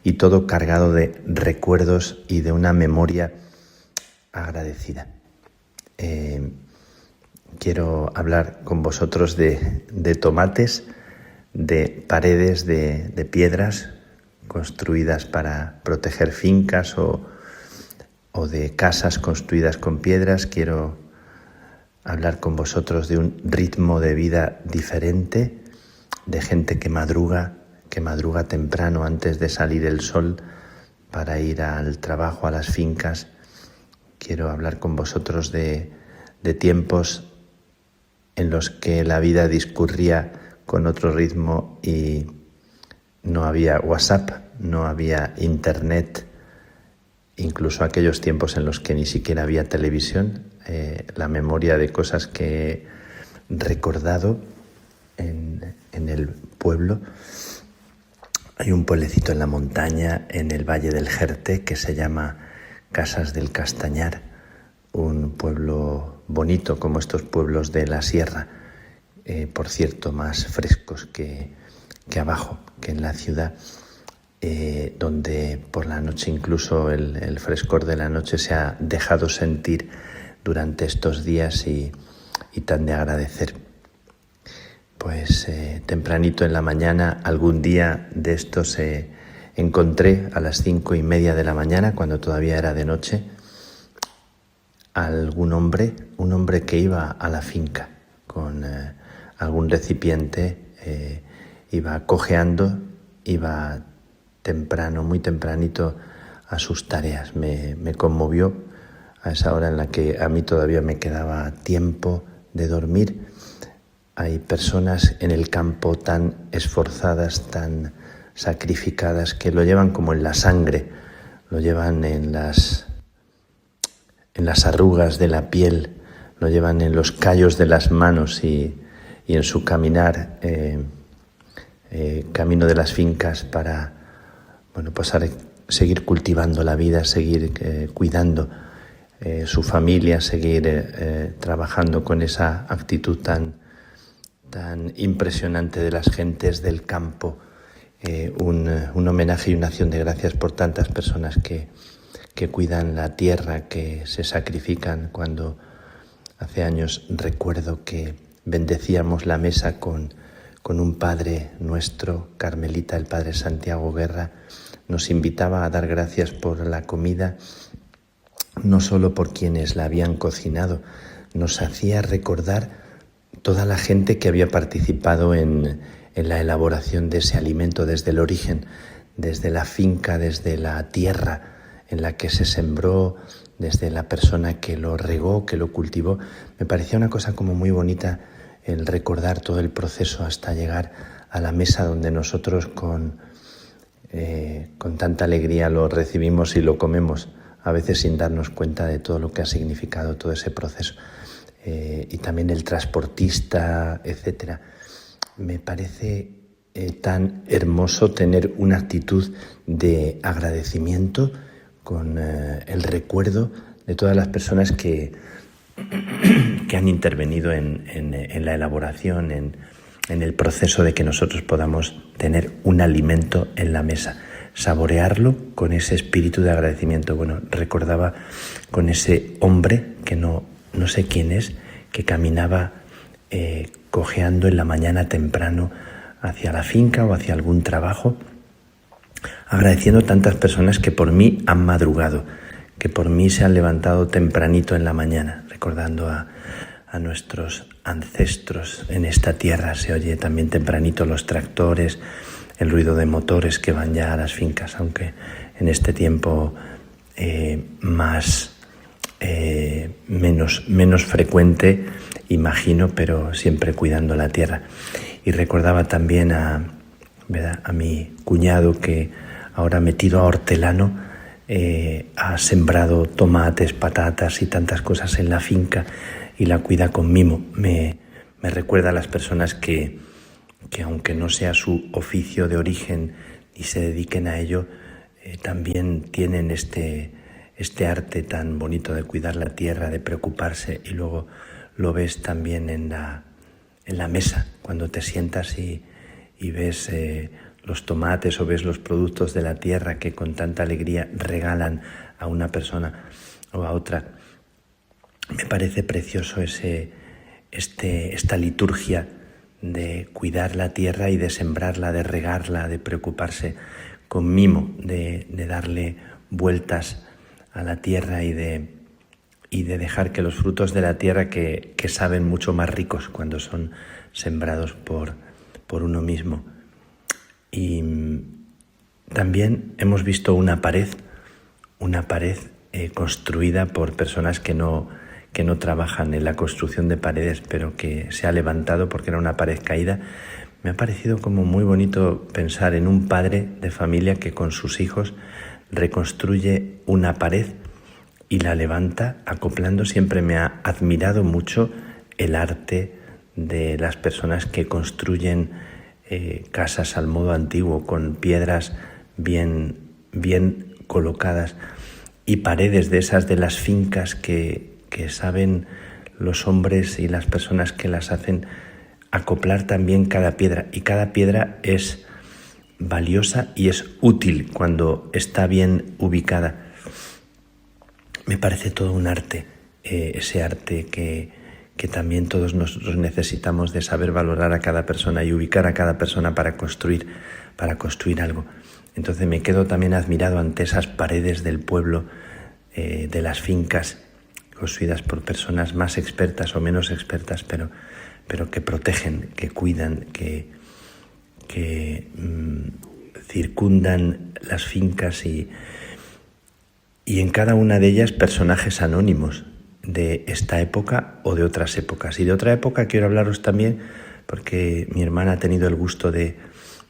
y todo cargado de recuerdos y de una memoria agradecida. Quiero hablar con vosotros de tomates, de paredes de piedras construidas para proteger fincas o de casas construidas con piedras. Quiero hablar con vosotros de un ritmo de vida diferente, de gente que madruga temprano antes de salir el sol para ir al trabajo, a las fincas. Quiero hablar con vosotros de tiempos en los que la vida discurría con otro ritmo y no había WhatsApp, no había Internet, incluso aquellos tiempos en los que ni siquiera había televisión. La memoria de cosas que he recordado en el pueblo. Hay un pueblecito en la montaña, en el Valle del Jerte, que se llama Casas del Castañar, un pueblo bonito como estos pueblos de la sierra, por cierto, más frescos que abajo, que en la ciudad, donde por la noche incluso el frescor de la noche se ha dejado sentir durante estos días y tan de agradecer. Pues tempranito en la mañana, algún día de estos encontré a las 5:30 de la mañana, cuando todavía era de noche, un hombre que iba a la finca con algún recipiente, iba cojeando, iba temprano, muy tempranito a sus tareas. Me conmovió a esa hora en la que a mí todavía me quedaba tiempo de dormir. Hay personas en el campo tan esforzadas, tan sacrificadas, que lo llevan como en la sangre, lo llevan en las arrugas de la piel, lo llevan en los callos de las manos y en su caminar, camino de las fincas para seguir cultivando la vida, seguir cuidando su familia, seguir trabajando con esa actitud tan impresionante de las gentes del campo. Un homenaje y una acción de gracias por tantas personas que cuidan la tierra, que se sacrifican. Cuando hace años recuerdo que bendecíamos la mesa con un padre nuestro, carmelita, el padre Santiago Guerra, nos invitaba a dar gracias por la comida, no solo por quienes la habían cocinado, nos hacía recordar toda la gente que había participado en la elaboración de ese alimento desde el origen, desde la finca, desde la tierra en la que se sembró, desde la persona que lo regó, que lo cultivó. Me parecía una cosa como muy bonita el recordar todo el proceso hasta llegar a la mesa donde nosotros con tanta alegría lo recibimos y lo comemos, a veces sin darnos cuenta de todo lo que ha significado todo ese proceso. Y también el transportista, etcétera. Me parece tan hermoso tener una actitud de agradecimiento con el recuerdo de todas las personas que han intervenido en la elaboración, en el proceso de que nosotros podamos tener un alimento en la mesa, saborearlo con ese espíritu de agradecimiento. Bueno, recordaba con ese hombre que no sé quién es, que caminaba cojeando en la mañana temprano hacia la finca o hacia algún trabajo, agradeciendo a tantas personas que por mí han madrugado, que por mí se han levantado tempranito en la mañana, recordando a nuestros ancestros en esta tierra. Se oye también tempranito los tractores, el ruido de motores que van ya a las fincas, aunque en este tiempo menos frecuente, imagino, pero siempre cuidando la tierra. Y recordaba también a mi cuñado, que ahora metido a hortelano ha sembrado tomates, patatas y tantas cosas en la finca y la cuida con mimo. Me recuerda a las personas que aunque no sea su oficio de origen y se dediquen a ello, también tienen este arte tan bonito de cuidar la tierra, de preocuparse, y luego lo ves también en la mesa, cuando te sientas y ves los tomates o ves los productos de la tierra que con tanta alegría regalan a una persona o a otra. Me parece precioso esta liturgia de cuidar la tierra y de sembrarla, de regarla, de preocuparse con mimo, de darle vueltas a la tierra y de dejar que los frutos de la tierra, que saben mucho más ricos cuando son sembrados por uno mismo. Y también hemos visto una pared construida por personas que no trabajan en la construcción de paredes, pero que se ha levantado porque era una pared caída. Me ha parecido como muy bonito pensar en un padre de familia que con sus hijos reconstruye una pared y la levanta acoplando. Siempre me ha admirado mucho el arte de las personas que construyen casas al modo antiguo, con piedras bien colocadas y paredes de esas de las fincas que saben los hombres y las personas que las hacen acoplar también cada piedra, y cada piedra es valiosa y es útil cuando está bien ubicada. Me parece todo un arte, ese arte que también todos nosotros necesitamos, de saber valorar a cada persona y ubicar a cada persona para construir algo. Entonces me quedo también admirado ante esas paredes del pueblo, de las fincas, construidas por personas más expertas o menos expertas, pero que protegen, que cuidan, que circundan las fincas y y en cada una de ellas personajes anónimos de esta época o de otras épocas. Y de otra época quiero hablaros también porque mi hermana ha tenido el gusto de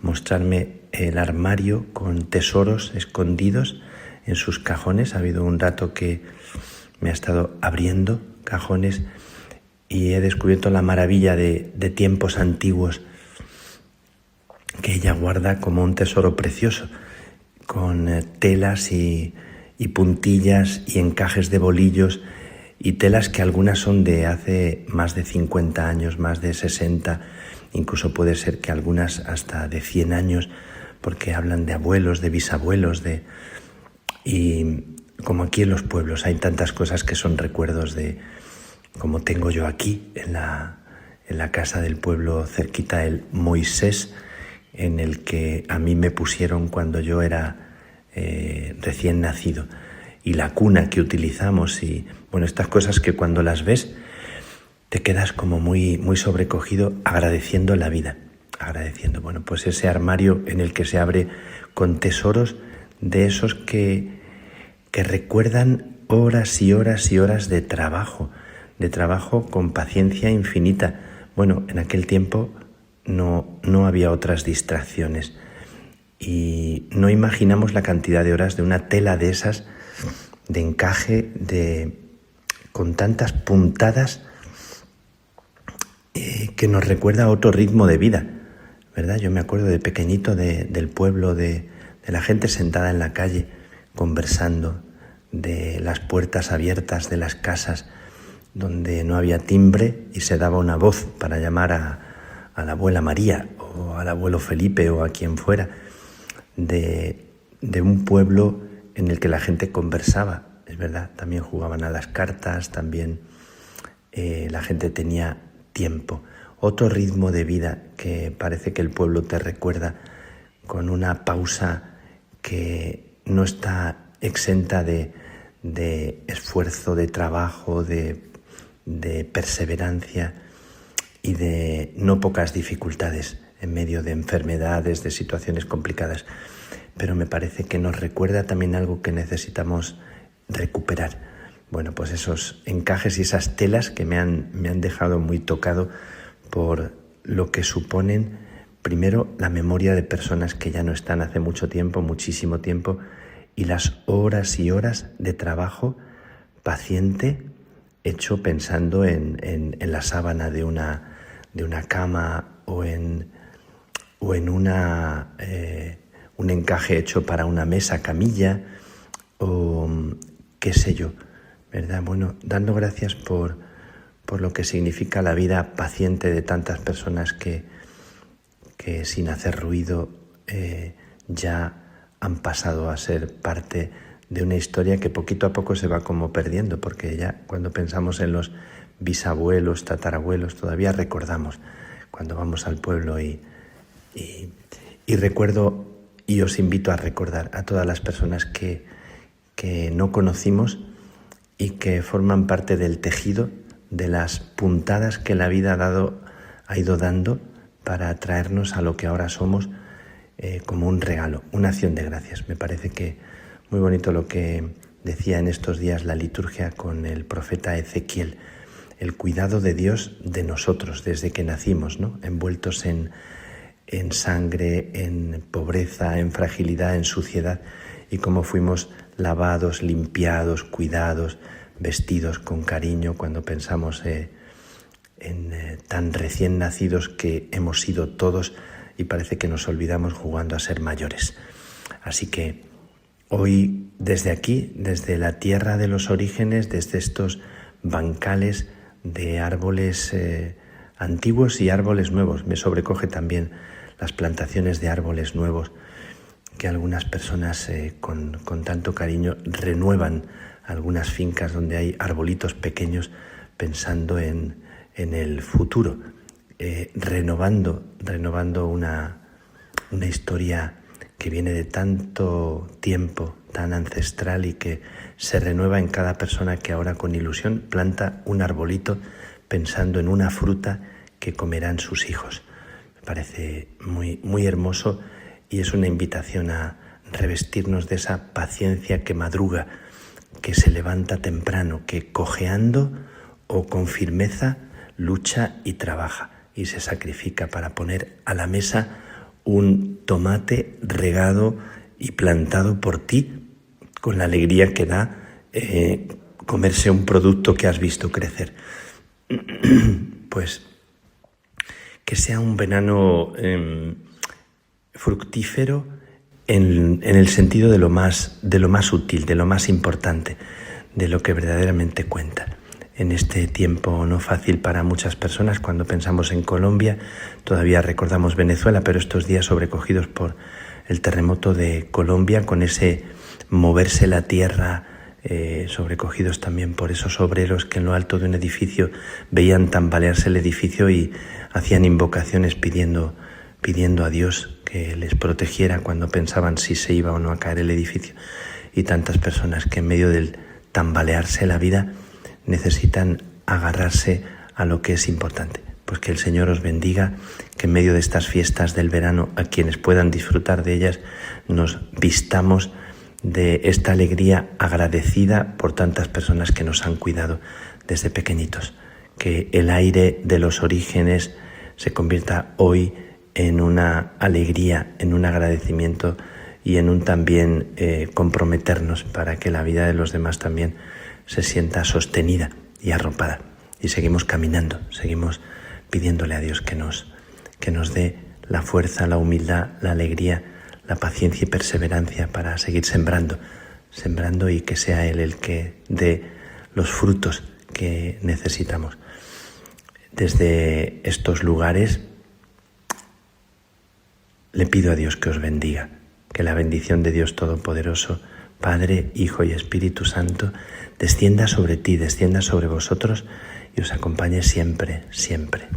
mostrarme el armario con tesoros escondidos en sus cajones. Ha habido un rato que me ha estado abriendo cajones y he descubierto la maravilla de tiempos antiguos que ella guarda como un tesoro precioso, con telas y puntillas y encajes de bolillos, y telas que algunas son de hace más de 50 años, más de 60, incluso puede ser que algunas hasta de 100 años, porque hablan de abuelos, de bisabuelos, y como aquí en los pueblos hay tantas cosas que son recuerdos de, como tengo yo aquí en la casa del pueblo cerquita, el Moisés, en el que a mí me pusieron cuando yo era recién nacido, y la cuna que utilizamos, y bueno, estas cosas que cuando las ves te quedas como muy, muy sobrecogido, agradeciendo la vida, agradeciendo. Bueno, pues ese armario en el que se abre con tesoros de esos que recuerdan horas y horas y horas de trabajo con paciencia infinita. Bueno, en aquel tiempo no había otras distracciones y no imaginamos la cantidad de horas de una tela de esas, de encaje, con tantas puntadas, que nos recuerda a otro ritmo de vida, ¿verdad? Yo me acuerdo de pequeñito del pueblo, de la gente sentada en la calle conversando, de las puertas abiertas de las casas donde no había timbre y se daba una voz para llamar a la abuela María o al abuelo Felipe o a quien fuera, de un pueblo en el que la gente conversaba. Es verdad, también jugaban a las cartas, también la gente tenía tiempo, otro ritmo de vida que parece que el pueblo te recuerda, con una pausa que no está exenta de esfuerzo, de trabajo, de perseverancia y de no pocas dificultades en medio de enfermedades, de situaciones complicadas. Pero me parece que nos recuerda también algo que necesitamos recuperar. Bueno, pues esos encajes y esas telas que me han dejado muy tocado por lo que suponen, primero, la memoria de personas que ya no están hace mucho tiempo, muchísimo tiempo, y las horas y horas de trabajo paciente hecho pensando en la sábana de una cama o en un encaje hecho para una mesa, camilla, o qué sé yo, ¿verdad? Bueno, dando gracias por lo que significa la vida paciente de tantas personas que sin hacer ruido ya han pasado a ser parte de una historia que poquito a poco se va como perdiendo, porque ya cuando pensamos en los bisabuelos, tatarabuelos, todavía recordamos cuando vamos al pueblo y recuerdo, y os invito a recordar a todas las personas que no conocimos y que forman parte del tejido, de las puntadas que la vida ha ido dando para traernos a lo que ahora somos, como un regalo, una acción de gracias. Me parece que muy bonito lo que decía en estos días la liturgia con el profeta Ezequiel, el cuidado de Dios de nosotros desde que nacimos, ¿no? Envueltos en sangre, en pobreza, en fragilidad, en suciedad, y cómo fuimos lavados, limpiados, cuidados, vestidos con cariño cuando pensamos en tan recién nacidos que hemos sido todos, y parece que nos olvidamos jugando a ser mayores. Así que hoy, desde aquí, desde la tierra de los orígenes, desde estos bancales de árboles antiguos y árboles nuevos, me sobrecoge también las plantaciones de árboles nuevos que algunas personas con tanto cariño renuevan algunas fincas donde hay arbolitos pequeños, pensando en el futuro, renovando una historia que viene de tanto tiempo, tan ancestral, y que se renueva en cada persona que ahora con ilusión planta un arbolito pensando en una fruta que comerán sus hijos. Me parece muy, muy hermoso, y es una invitación a revestirnos de esa paciencia que madruga que se levanta temprano, que cojeando o con firmeza lucha y trabaja y se sacrifica para poner a la mesa un tomate regado y plantado por ti, con la alegría que da comerse un producto que has visto crecer. Pues que sea un verano fructífero en el sentido de lo más útil, de lo más importante, de lo que verdaderamente cuenta. En este tiempo no fácil para muchas personas, cuando pensamos en Colombia, todavía recordamos Venezuela, pero estos días sobrecogidos por el terremoto de Colombia, con ese moverse la tierra, sobrecogidos también por esos obreros que en lo alto de un edificio veían tambalearse el edificio y hacían invocaciones pidiendo a Dios que les protegiera cuando pensaban si se iba o no a caer el edificio. Y tantas personas que en medio del tambalearse la vida necesitan agarrarse a lo que es importante. Pues que el Señor os bendiga, que en medio de estas fiestas del verano, a quienes puedan disfrutar de ellas, nos vistamos de esta alegría agradecida por tantas personas que nos han cuidado desde pequeñitos. Que el aire de los orígenes se convierta hoy en una alegría, en un agradecimiento y en un también comprometernos para que la vida de los demás también se sienta sostenida y arropada. Y seguimos caminando, seguimos pidiéndole a Dios que nos dé la fuerza, la humildad, la alegría, la paciencia y perseverancia para seguir sembrando y que sea Él el que dé los frutos que necesitamos. Desde estos lugares le pido a Dios que os bendiga, que la bendición de Dios Todopoderoso, Padre, Hijo y Espíritu Santo, descienda sobre ti, descienda sobre vosotros y os acompañe siempre, siempre.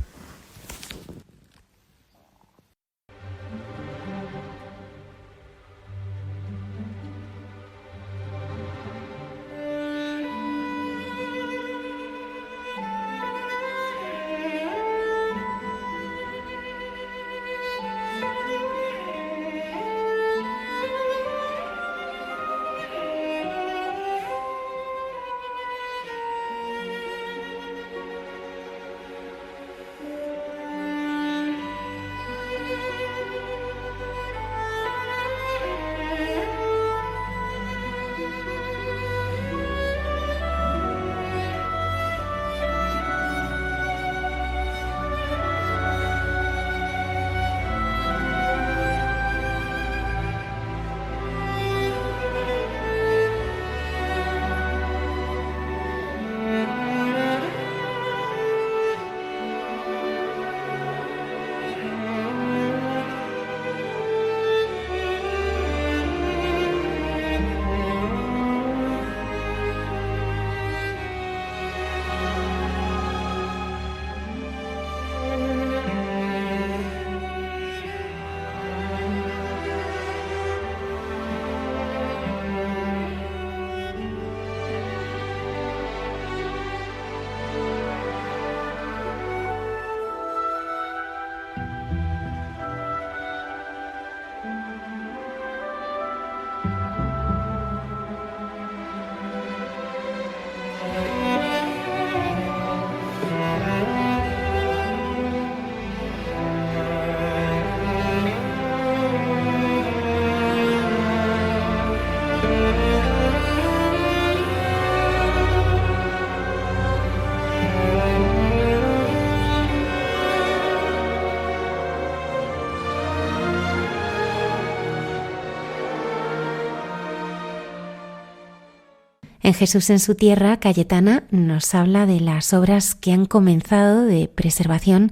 En Jesús en su tierra, Cayetana nos habla de las obras que han comenzado de preservación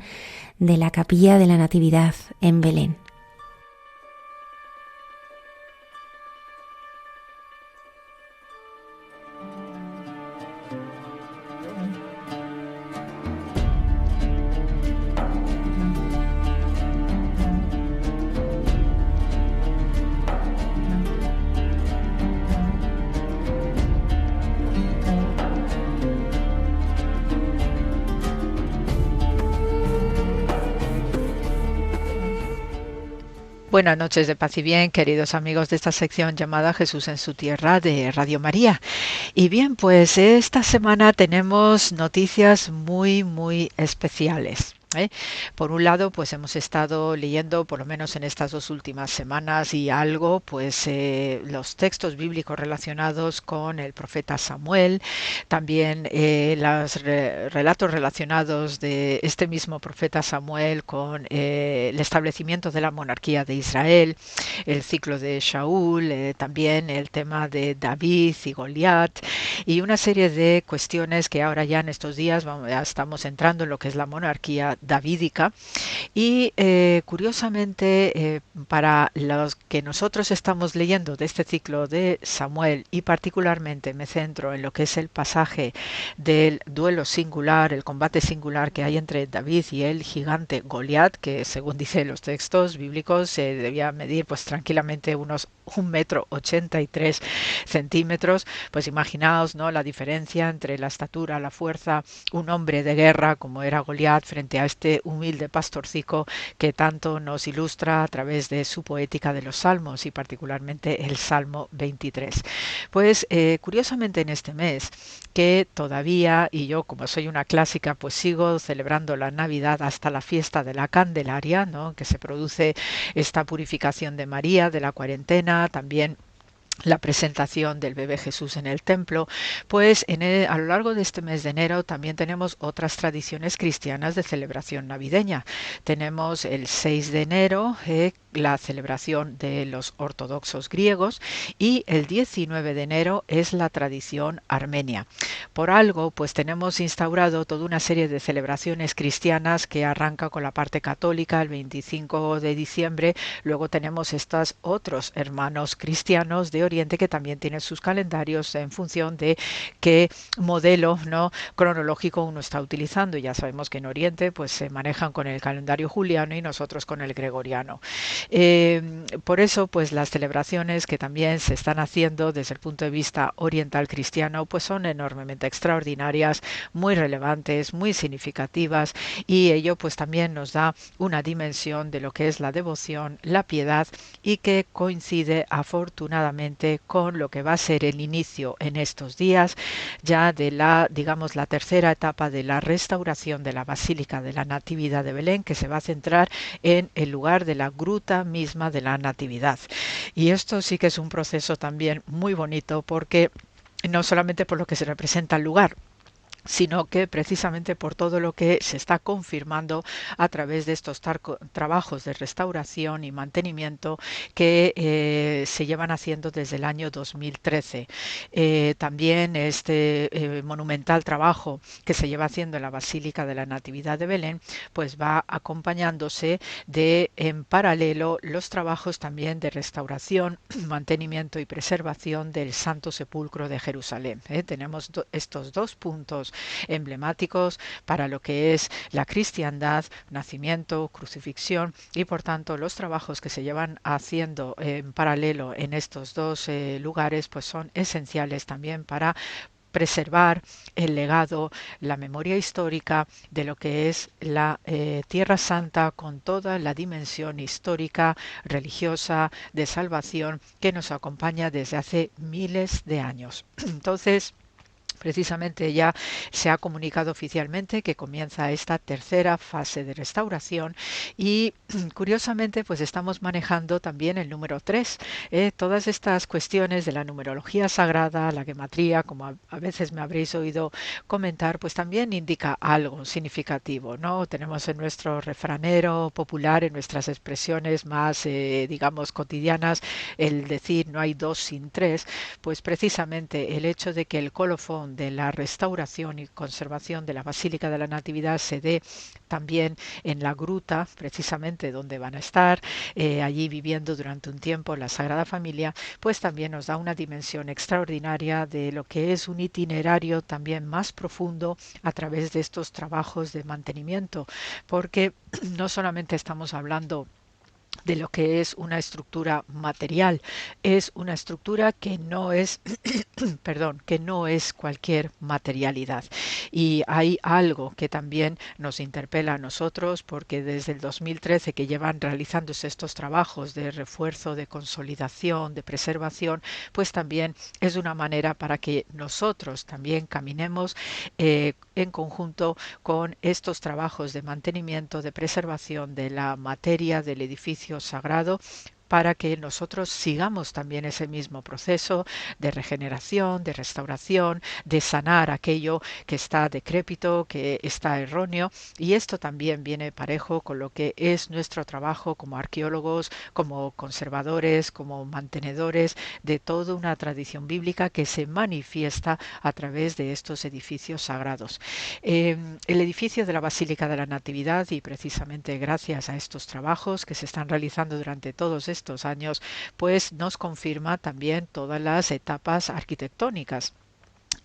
de la Capilla de la Natividad en Belén. Buenas noches de paz y bien, queridos amigos de esta sección llamada Jesús en su tierra de Radio María. Y bien, pues esta semana tenemos noticias muy especiales. Por un lado, pues hemos estado leyendo, por lo menos en estas 2 últimas semanas y algo, pues los textos bíblicos relacionados con el profeta Samuel, también los relatos relacionados de este mismo profeta Samuel con el establecimiento de la monarquía de Israel, el ciclo de Shaul, también el tema de David y Goliat y una serie de cuestiones que ahora ya en estos días ya estamos entrando en lo que es la monarquía davídica y curiosamente para los que nosotros estamos leyendo de este ciclo de Samuel y particularmente me centro en lo que es el pasaje del duelo singular, el combate singular que hay entre David y el gigante Goliat, que según dicen los textos bíblicos se debía medir pues tranquilamente unos 1,83 m, pues imaginaos, ¿no?, la diferencia entre la estatura, la fuerza, un hombre de guerra como era Goliat frente a este humilde pastorcico que tanto nos ilustra a través de su poética de los salmos y particularmente el Salmo 23. Pues curiosamente en este mes que todavía, y yo como soy una clásica, pues sigo celebrando la Navidad hasta la fiesta de la Candelaria, ¿no?, que se produce esta purificación de María, de la cuarentena, también la presentación del bebé Jesús en el templo, pues a lo largo de este mes de enero también tenemos otras tradiciones cristianas de celebración navideña. Tenemos el 6 de enero, la celebración de los ortodoxos griegos, y el 19 de enero es la tradición armenia. Por algo, pues tenemos instaurado toda una serie de celebraciones cristianas que arranca con la parte católica el 25 de diciembre, luego tenemos estos otros hermanos cristianos de Oriente que también tienen sus calendarios en función de qué modelo, ¿no?, cronológico uno está utilizando. Ya sabemos que en Oriente pues se manejan con el calendario juliano y nosotros con el gregoriano. Por eso pues las celebraciones que también se están haciendo desde el punto de vista oriental cristiano pues son enormemente extraordinarias, muy relevantes, muy significativas, y ello pues también nos da una dimensión de lo que es la devoción, la piedad, y que coincide afortunadamente con lo que va a ser el inicio en estos días ya de la, digamos, la tercera etapa de la restauración de la Basílica de la Natividad de Belén, que se va a centrar en el lugar de la gruta misma de la Natividad. Y esto sí que es un proceso también muy bonito, porque no solamente por lo que se representa el lugar, sino que precisamente por todo lo que se está confirmando a través de estos trabajos de restauración y mantenimiento que se llevan haciendo desde el año 2013. También este monumental trabajo que se lleva haciendo en la Basílica de la Natividad de Belén, pues va acompañándose de, en paralelo, los trabajos también de restauración, mantenimiento y preservación del Santo Sepulcro de Jerusalén. Tenemos estos dos puntos emblemáticos para lo que es la cristiandad, nacimiento, crucifixión, y por tanto los trabajos que se llevan haciendo en paralelo en estos dos lugares pues son esenciales también para preservar el legado, la memoria histórica de lo que es la Tierra Santa, con toda la dimensión histórica, religiosa, de salvación que nos acompaña desde hace miles de años. Entonces, precisamente ya se ha comunicado oficialmente que comienza esta tercera fase de restauración y curiosamente pues estamos manejando también el número 3. Todas estas cuestiones de la numerología sagrada, la gematría, como a veces me habréis oído comentar, pues también indica algo significativo, ¿no? Tenemos en nuestro refranero popular, en nuestras expresiones más, digamos, cotidianas, el decir no hay 2 sin 3, pues precisamente el hecho de que el colofón de la restauración y conservación de la Basílica de la Natividad se dé también en la gruta, precisamente donde van a estar allí viviendo durante un tiempo la Sagrada Familia, pues también nos da una dimensión extraordinaria de lo que es un itinerario también más profundo a través de estos trabajos de mantenimiento, porque no solamente estamos hablando de lo que es una estructura material. Es una estructura que no es, perdón, que no es cualquier materialidad. Y hay algo que también nos interpela a nosotros, porque desde el 2013 que llevan realizándose estos trabajos de refuerzo, de consolidación, de preservación, pues también es una manera para que nosotros también caminemos en conjunto con estos trabajos de mantenimiento, de preservación de la materia del edificio sagrado, para que nosotros sigamos también ese mismo proceso de regeneración, de restauración, de sanar aquello que está decrépito, que está erróneo. Y esto también viene parejo con lo que es nuestro trabajo como arqueólogos, como conservadores, como mantenedores de toda una tradición bíblica que se manifiesta a través de estos edificios sagrados. El edificio de la Basílica de la Natividad, y precisamente gracias a estos trabajos que se están realizando durante todos estos años, pues nos confirma también todas las etapas arquitectónicas.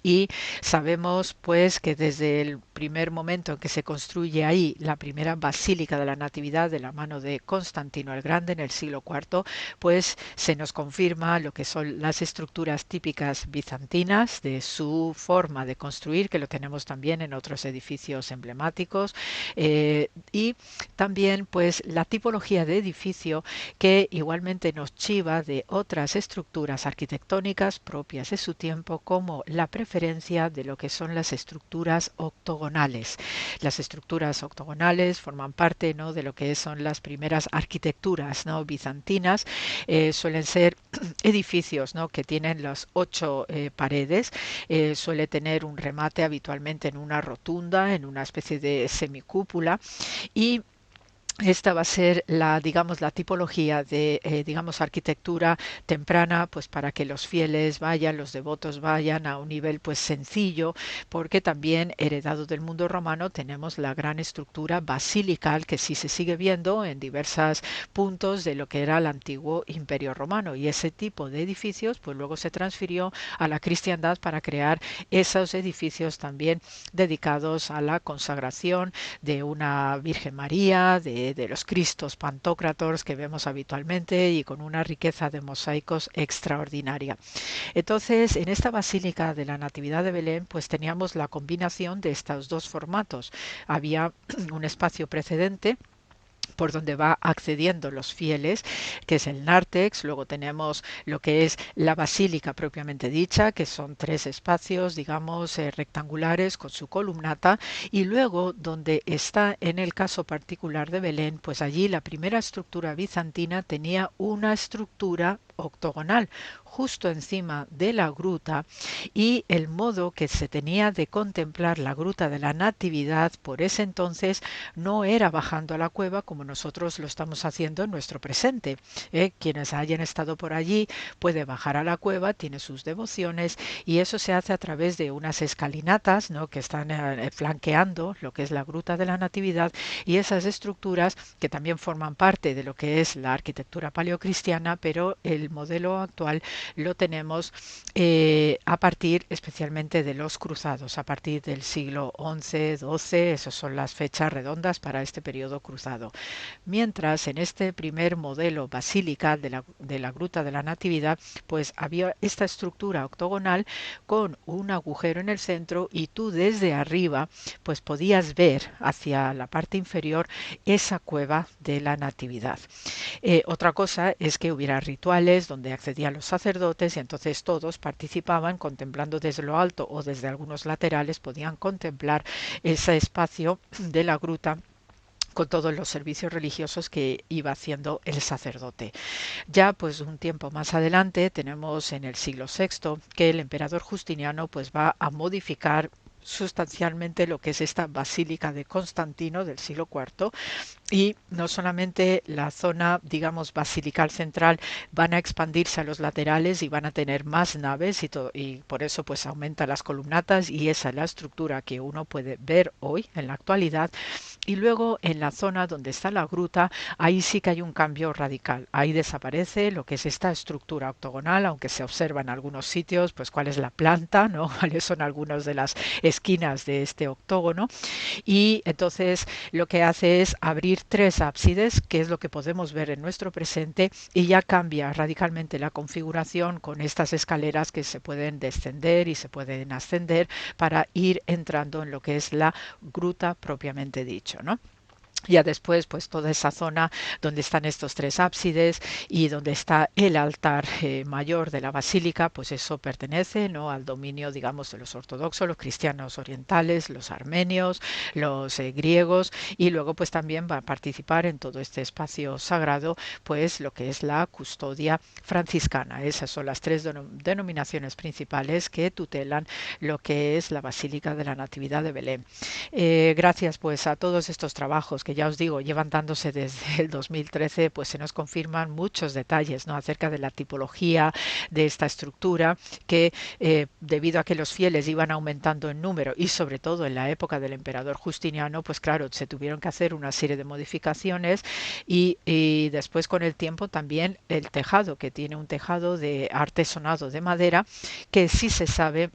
Y sabemos pues que desde el primer momento en que se construye ahí la primera Basílica de la Natividad de la mano de Constantino el Grande en el siglo IV, pues se nos confirma lo que son las estructuras típicas bizantinas de su forma de construir, que lo tenemos también en otros edificios emblemáticos, y también pues la tipología de edificio que igualmente nos chiva de otras estructuras arquitectónicas propias de su tiempo, como la preferencia de lo que son las estructuras octogonales. Las estructuras octogonales forman parte, ¿no?, de lo que son las primeras arquitecturas, ¿no?, bizantinas. Suelen ser edificios, ¿no?, que tienen las 8 paredes. Suele tener un remate habitualmente en una rotunda, en una especie de semicúpula, y esta va a ser la, digamos, la tipología de, digamos, arquitectura temprana, pues para que los fieles vayan, los devotos vayan a un nivel pues sencillo, porque también heredado del mundo romano tenemos la gran estructura basilical que sí se sigue viendo en diversos puntos de lo que era el antiguo Imperio Romano, y ese tipo de edificios pues luego se transfirió a la cristiandad para crear esos edificios también dedicados a la consagración de una Virgen María, de los Cristos Pantocrátoros que vemos habitualmente, y con una riqueza de mosaicos extraordinaria. Entonces, en esta Basílica de la Natividad de Belén, pues teníamos la combinación de estos dos formatos. Había un espacio precedente por donde va accediendo los fieles, que es el nártex. Luego tenemos lo que es la basílica propiamente dicha, que son 3 espacios, digamos, rectangulares con su columnata, y luego donde está en el caso particular de Belén, pues allí la primera estructura bizantina tenía una estructura octogonal justo encima de la gruta, y el modo que se tenía de contemplar la gruta de la Natividad por ese entonces no era bajando a la cueva como nosotros lo estamos haciendo en nuestro presente. Quienes hayan estado por allí puede bajar a la cueva, tiene sus devociones, y eso se hace a través de unas escalinatas, ¿no?, que están flanqueando lo que es la gruta de la Natividad, y esas estructuras que también forman parte de lo que es la arquitectura paleocristiana, pero el modelo actual lo tenemos a partir especialmente de los cruzados, a partir del siglo XI, XII, esas son las fechas redondas para este periodo cruzado. Mientras en este primer modelo basilical de la Gruta de la Natividad, pues había esta estructura octogonal con un agujero en el centro, y tú desde arriba pues podías ver hacia la parte inferior esa cueva de la Natividad. Otra cosa es que hubiera rituales donde accedían los sacerdotes, y entonces todos participaban contemplando desde lo alto o desde algunos laterales, podían contemplar ese espacio de la gruta con todos los servicios religiosos que iba haciendo el sacerdote. Ya pues un tiempo más adelante tenemos en el siglo VI que el emperador Justiniano pues va a modificar sustancialmente lo que es esta Basílica de Constantino del siglo IV, y no solamente la zona, digamos, basilical central, van a expandirse a los laterales y van a tener más naves, y por eso pues aumenta las columnatas, y esa es la estructura que uno puede ver hoy en la actualidad, Y luego en la zona donde está la gruta, ahí sí que hay un cambio radical. Ahí desaparece lo que es esta estructura octogonal, aunque se observa en algunos sitios pues cuál es la planta, ¿no? Cuáles son algunas de las esquinas de este octógono. Y entonces lo que hace es abrir 3 ábsides, que es lo que podemos ver en nuestro presente, y ya cambia radicalmente la configuración con estas escaleras que se pueden descender y se pueden ascender para ir entrando en lo que es la gruta propiamente dicho, ¿no? Ya después, pues toda esa zona donde están estos 3 ábsides y donde está el altar mayor de la basílica, pues eso pertenece, ¿no?, al dominio, digamos, de los ortodoxos, los cristianos orientales, los armenios, los griegos, y luego pues también va a participar en todo este espacio sagrado, pues lo que es la custodia franciscana. Esas son las 3 denominaciones principales que tutelan lo que es la Basílica de la Natividad de Belén. Gracias pues a todos estos trabajos que ya os digo, llevan dándose desde el 2013, pues se nos confirman muchos detalles, ¿no?, acerca de la tipología de esta estructura, que debido a que los fieles iban aumentando en número y sobre todo en la época del emperador Justiniano, pues claro, se tuvieron que hacer una serie de modificaciones y después con el tiempo también el tejado, que tiene un tejado de artesonado de madera, que sí se sabe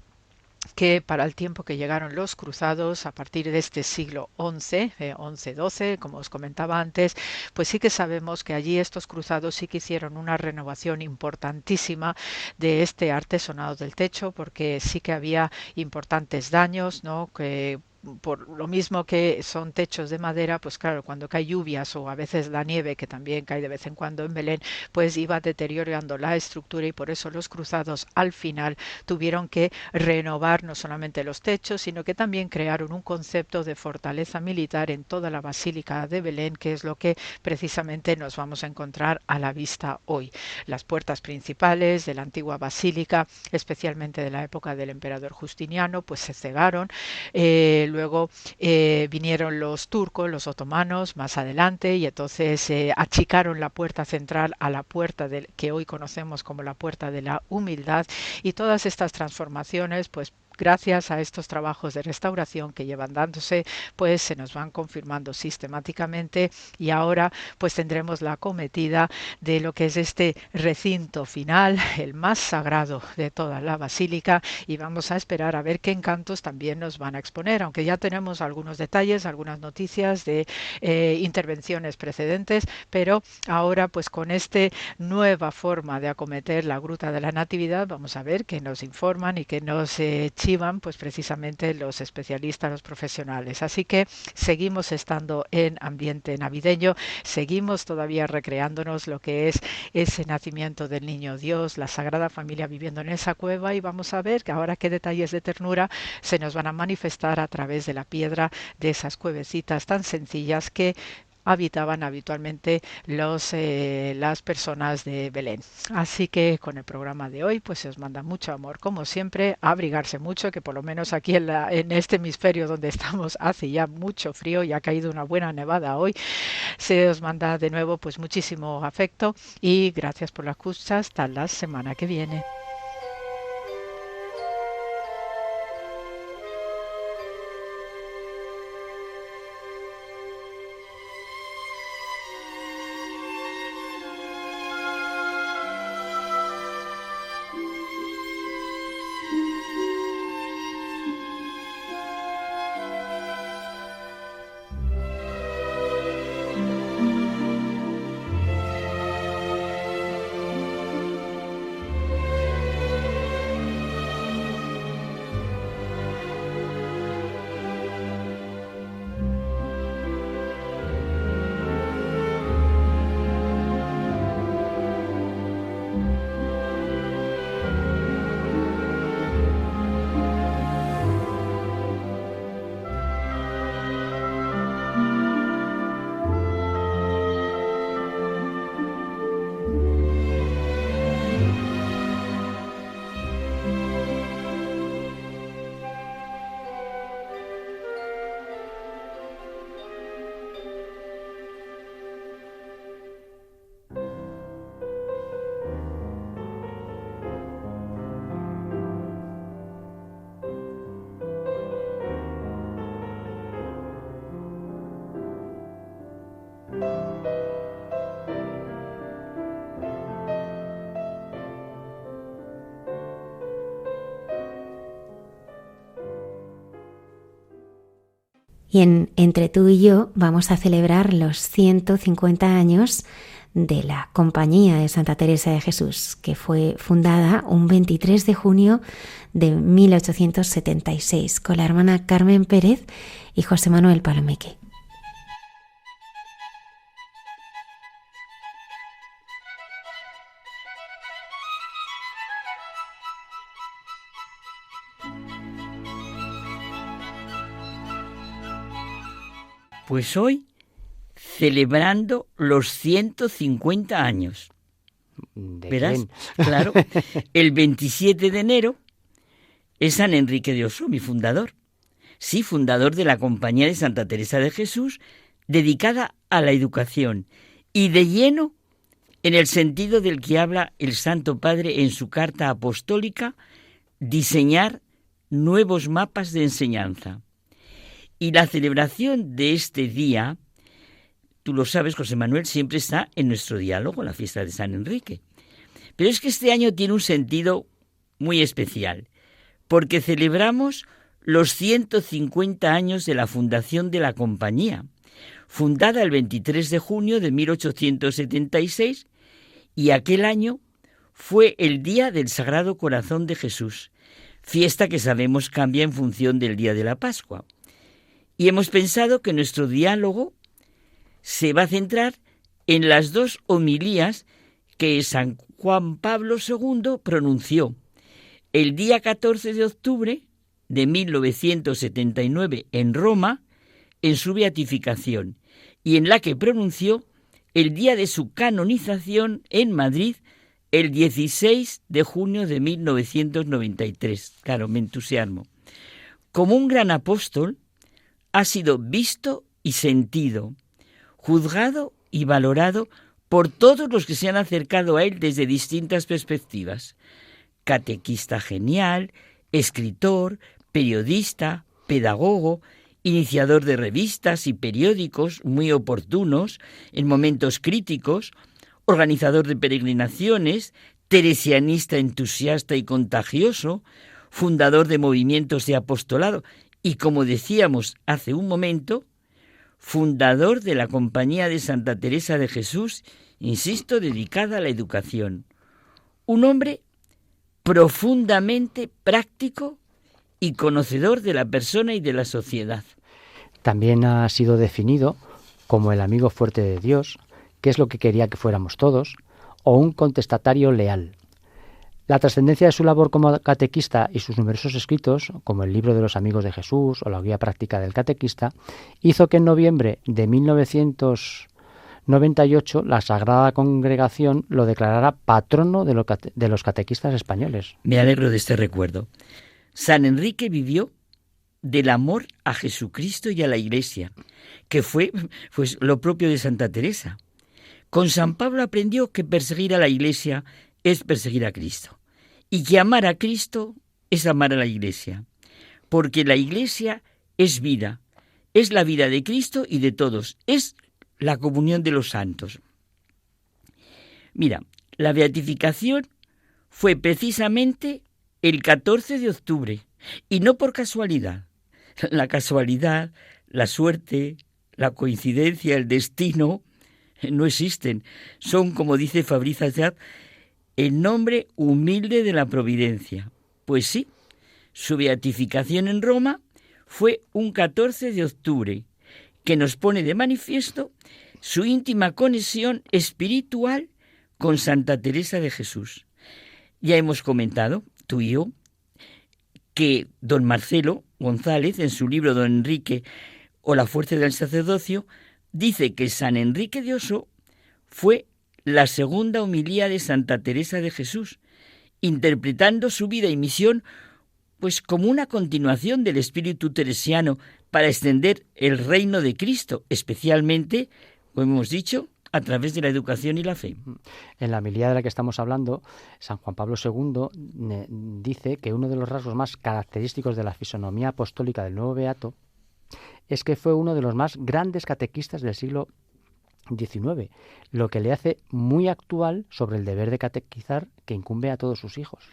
que para el tiempo que llegaron los cruzados, a partir de este siglo XI, XI-XII, como os comentaba antes, pues sí que sabemos que allí estos cruzados sí que hicieron una renovación importantísima de este artesonado del techo, porque sí que había importantes daños, ¿no?, que por lo mismo que son techos de madera, pues claro, cuando cae lluvias o a veces la nieve, que también cae de vez en cuando en Belén, pues iba deteriorando la estructura, y por eso los cruzados al final tuvieron que renovar no solamente los techos, sino que también crearon un concepto de fortaleza militar en toda la Basílica de Belén, que es lo que precisamente nos vamos a encontrar a la vista hoy. Las puertas principales de la antigua basílica, especialmente de la época del emperador Justiniano, pues se cegaron. Luego vinieron los turcos, los otomanos, más adelante, y entonces achicaron la puerta central a la puerta que hoy conocemos como la Puerta de la Humildad, y todas estas transformaciones, pues gracias a estos trabajos de restauración que llevan dándose, pues se nos van confirmando sistemáticamente, y ahora pues tendremos la acometida de lo que es este recinto final, el más sagrado de toda la basílica, y vamos a esperar a ver qué encantos también nos van a exponer, aunque ya tenemos algunos detalles, algunas noticias de intervenciones precedentes, pero ahora pues con esta nueva forma de acometer la Gruta de la Natividad, vamos a ver qué nos informan y qué nos chivan pues precisamente los especialistas, los profesionales. Así que seguimos estando en ambiente navideño, seguimos todavía recreándonos lo que es ese nacimiento del niño Dios, la Sagrada Familia viviendo en esa cueva, y vamos a ver que ahora qué detalles de ternura se nos van a manifestar a través de la piedra de esas cuevecitas tan sencillas que habitaban habitualmente las personas de Belén. Así que con el programa de hoy pues se os manda mucho amor, como siempre, a abrigarse mucho, que por lo menos aquí en este hemisferio donde estamos hace ya mucho frío y ha caído una buena nevada hoy. Se os manda de nuevo pues muchísimo afecto, y gracias por la escucha. Hasta la semana que viene. Y entre tú y yo vamos a celebrar los 150 años de la Compañía de Santa Teresa de Jesús, que fue fundada un 23 de junio de 1876 con la hermana Carmen Pérez y José Manuel Palomeque. Pues hoy, celebrando los 150 años. ¿Verás? Claro, el 27 de enero es San Enrique de Ossó, mi fundador. Sí, fundador de la Compañía de Santa Teresa de Jesús, dedicada a la educación y de lleno en el sentido del que habla el Santo Padre en su carta apostólica, diseñar nuevos mapas de enseñanza. Y la celebración de este día, tú lo sabes, José Manuel, siempre está en nuestro diálogo, la fiesta de San Enrique. Pero es que este año tiene un sentido muy especial, porque celebramos los 150 años de la fundación de la Compañía, fundada el 23 de junio de 1876, y aquel año fue el Día del Sagrado Corazón de Jesús, fiesta que sabemos cambia en función del día de la Pascua. Y hemos pensado que nuestro diálogo se va a centrar en las dos homilías que San Juan Pablo II pronunció el día 14 de octubre de 1979 en Roma, en su beatificación, y en la que pronunció el día de su canonización en Madrid, el 16 de junio de 1993. Claro, me entusiasmo. Como un gran apóstol, ha sido visto y sentido, juzgado y valorado por todos los que se han acercado a él desde distintas perspectivas. Catequista genial, escritor, periodista, pedagogo, iniciador de revistas y periódicos muy oportunos en momentos críticos, organizador de peregrinaciones, teresianista entusiasta y contagioso, fundador de movimientos de apostolado y, como decíamos hace un momento, fundador de la Compañía de Santa Teresa de Jesús, insisto, dedicada a la educación. Un hombre profundamente práctico y conocedor de la persona y de la sociedad. También ha sido definido como el amigo fuerte de Dios, que es lo que quería que fuéramos todos, o un contestatario leal. La trascendencia de su labor como catequista y sus numerosos escritos, como el Libro de los Amigos de Jesús o la Guía Práctica del Catequista, hizo que en noviembre de 1998 la Sagrada Congregación lo declarara patrono de los catequistas españoles. Me alegro de este recuerdo. San Enrique vivió del amor a Jesucristo y a la Iglesia, que fue pues lo propio de Santa Teresa. Con San Pablo aprendió que perseguir a la Iglesia es perseguir a Cristo, y que amar a Cristo es amar a la Iglesia, porque la Iglesia es vida, es la vida de Cristo y de todos, es la comunión de los santos. Mira, la beatificación fue precisamente el 14 de octubre, y no por casualidad. La casualidad, la suerte, la coincidencia, el destino, no existen. Son, como dice Fabrizio Azad, el nombre humilde de la providencia. Pues sí, su beatificación en Roma fue un 14 de octubre, que nos pone de manifiesto su íntima conexión espiritual con Santa Teresa de Jesús. Ya hemos comentado, tú y yo, que don Marcelo González, en su libro Don Enrique o la fuerza del sacerdocio, dice que San Enrique de Ossó fue la segunda homilía de Santa Teresa de Jesús, interpretando su vida y misión pues como una continuación del espíritu teresiano para extender el reino de Cristo, especialmente, como hemos dicho, a través de la educación y la fe. En la homilía de la que estamos hablando, San Juan Pablo II dice que uno de los rasgos más característicos de la fisonomía apostólica del nuevo beato es que fue uno de los más grandes catequistas del siglo XIX, lo que le hace muy actual sobre el deber de catequizar que incumbe a todos sus hijos.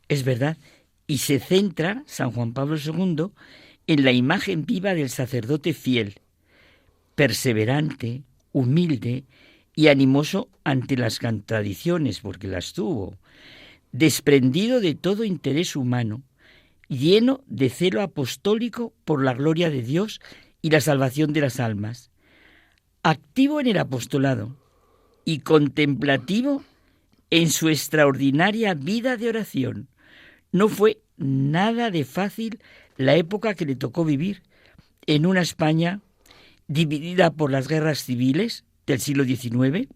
Es verdad, y se centra San Juan Pablo II en la imagen viva del sacerdote fiel, perseverante, humilde y animoso ante las contradicciones, porque las tuvo, desprendido de todo interés humano, lleno de celo apostólico por la gloria de Dios y la salvación de las almas, activo en el apostolado y contemplativo en su extraordinaria vida de oración. No fue nada de fácil la época que le tocó vivir en una España dividida por las guerras civiles del siglo XIX,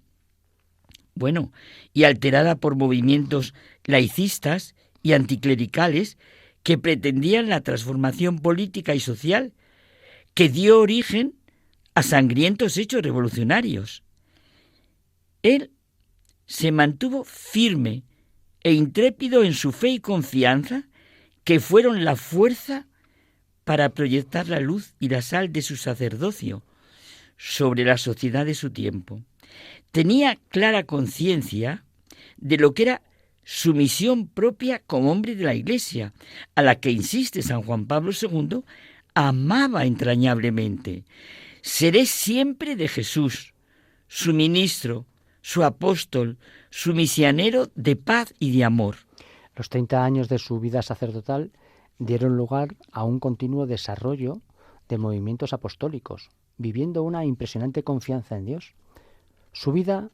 y alterada por movimientos laicistas y anticlericales que pretendían la transformación política y social que dio origen a sangrientos hechos revolucionarios. Él se mantuvo firme e intrépido en su fe y confianza, que fueron la fuerza para proyectar la luz y la sal de su sacerdocio sobre la sociedad de su tiempo. Tenía clara conciencia de lo que era su misión propia como hombre de la Iglesia, a la que, insiste San Juan Pablo II, amaba entrañablemente. Seré siempre de Jesús, su ministro, su apóstol, su misionero de paz y de amor. Los 30 años de su vida sacerdotal dieron lugar a un continuo desarrollo de movimientos apostólicos, viviendo una impresionante confianza en Dios. Su vida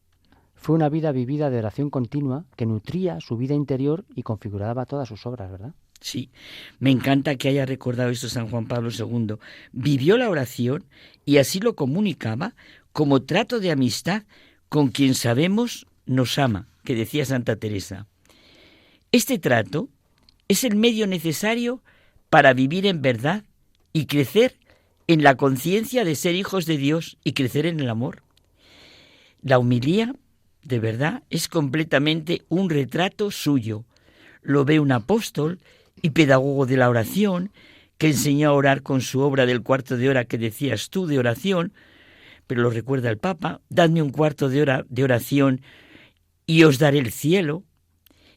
fue una vida vivida de oración continua que nutría su vida interior y configuraba todas sus obras, ¿verdad? Sí, me encanta que haya recordado esto San Juan Pablo II. Vivió la oración y así lo comunicaba como trato de amistad con quien sabemos nos ama, que decía Santa Teresa. Este trato es el medio necesario para vivir en verdad y crecer en la conciencia de ser hijos de Dios y crecer en el amor. La homilía, de verdad, es completamente un retrato suyo. Lo ve un apóstol y pedagogo de la oración, que enseñó a orar con su obra del cuarto de hora que decías tú de oración, pero lo recuerda el Papa: dadme un cuarto de hora de oración y os daré el cielo.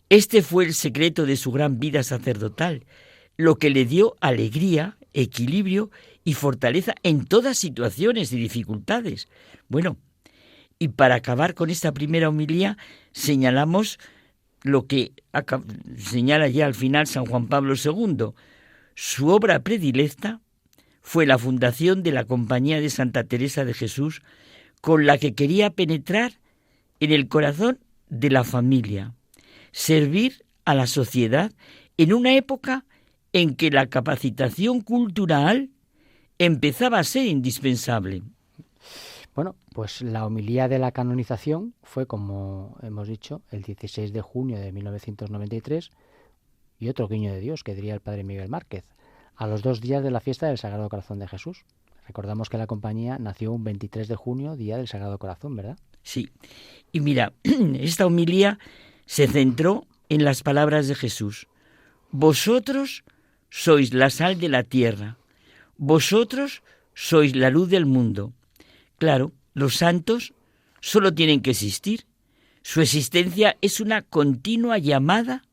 Este fue el secreto de su gran vida sacerdotal, lo que le dio alegría, equilibrio y fortaleza en todas situaciones y dificultades. Y para acabar con esta primera homilía, señalamos lo que señala ya al final San Juan Pablo II. Su obra predilecta fue la fundación de la Compañía de Santa Teresa de Jesús, con la que quería penetrar en el corazón de la familia, servir a la sociedad en una época en que la capacitación cultural empezaba a ser indispensable. Bueno, pues la homilía de la canonización fue, como hemos dicho, el 16 de junio de 1993, y otro guiño de Dios, que diría el padre Miguel Márquez, a los 2 días de la fiesta del Sagrado Corazón de Jesús. Recordamos que la compañía nació un 23 de junio, día del Sagrado Corazón, ¿verdad? Sí, y mira, esta homilía se centró en las palabras de Jesús: vosotros sois la sal de la tierra, vosotros sois la luz del mundo. Claro, los santos solo tienen que existir. Su existencia es una continua llamada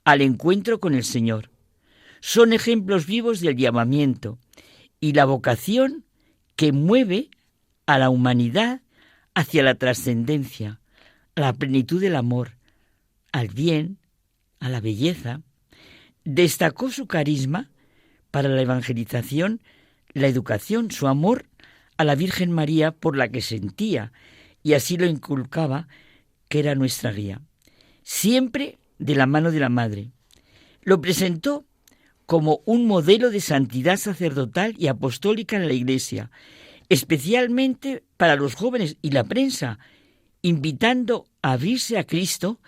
al encuentro con el Señor. Son ejemplos vivos del llamamiento y la vocación que mueve a la humanidad hacia la trascendencia, a la plenitud del amor, al bien, a la belleza. Destacó su carisma para la evangelización, la educación, su amor a la Virgen María, por la que sentía, y así lo inculcaba, que era nuestra guía, siempre de la mano de la Madre. Lo presentó como un modelo de santidad sacerdotal y apostólica en la Iglesia, especialmente para los jóvenes y la prensa, invitando a abrirse a Cristo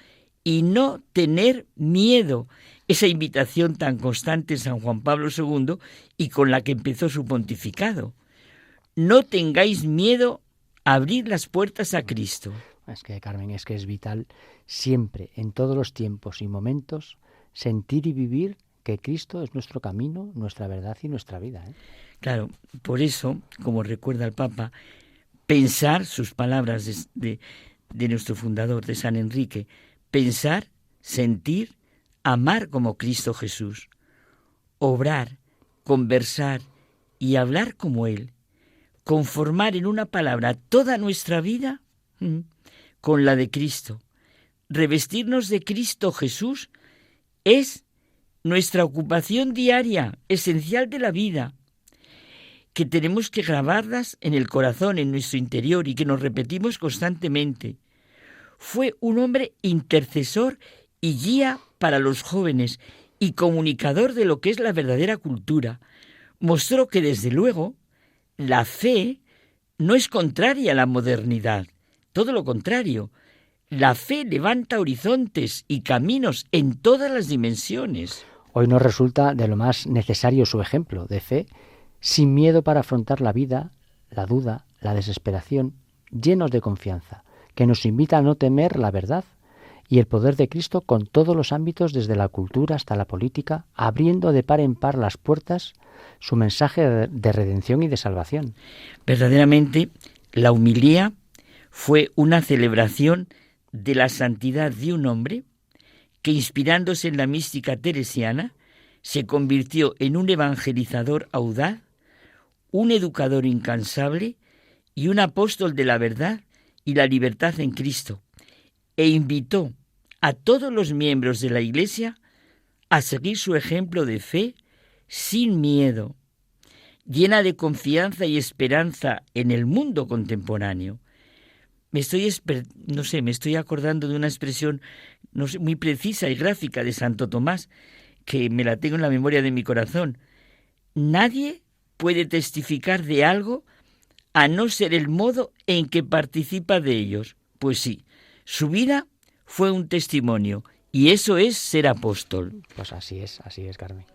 y no tener miedo. Esa invitación tan constante en San Juan Pablo II y con la que empezó su pontificado. No tengáis miedo a abrir las puertas a Cristo. Es que, Carmen, es que es vital siempre, en todos los tiempos y momentos, sentir y vivir que Cristo es nuestro camino, nuestra verdad y nuestra vida, ¿eh? Claro, por eso, como recuerda el Papa, Pensar, sus palabras de nuestro fundador, de San Enrique, pensar, sentir, amar como Cristo Jesús, obrar, conversar y hablar como Él, conformar en una palabra toda nuestra vida con la de Cristo. Revestirnos de Cristo Jesús es nuestra ocupación diaria, esencial de la vida, que tenemos que grabarlas en el corazón, en nuestro interior, y que nos repetimos constantemente. Fue un hombre intercesor y guía para los jóvenes y comunicador de lo que es la verdadera cultura. Mostró que, desde luego, la fe no es contraria a la modernidad, todo lo contrario. La fe levanta horizontes y caminos en todas las dimensiones. Hoy nos resulta de lo más necesario su ejemplo de fe, sin miedo para afrontar la vida, la duda, la desesperación, llenos de confianza, que nos invita a no temer la verdad y el poder de Cristo con todos los ámbitos, desde la cultura hasta la política, abriendo de par en par las puertas, su mensaje de redención y de salvación. Verdaderamente, la homilía fue una celebración de la santidad de un hombre que, inspirándose en la mística teresiana, se convirtió en un evangelizador audaz, un educador incansable y un apóstol de la verdad y la libertad en Cristo, e invitó a todos los miembros de la Iglesia a seguir su ejemplo de fe sin miedo, llena de confianza y esperanza en el mundo contemporáneo. Me estoy acordando de una expresión muy precisa y gráfica de Santo Tomás, que me la tengo en la memoria de mi corazón. Nadie puede testificar de algo a no ser el modo en que participa de ellos. Pues sí, su vida fue un testimonio, y eso es ser apóstol. Pues así es, Carmen.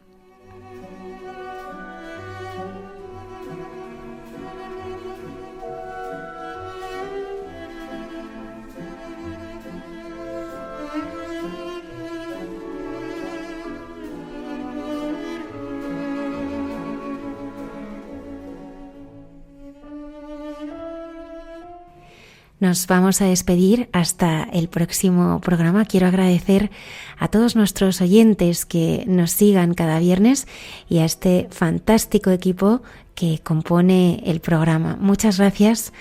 Nos vamos a despedir hasta el próximo programa. Quiero agradecer a todos nuestros oyentes que nos sigan cada viernes y a este fantástico equipo que compone el programa. Muchas gracias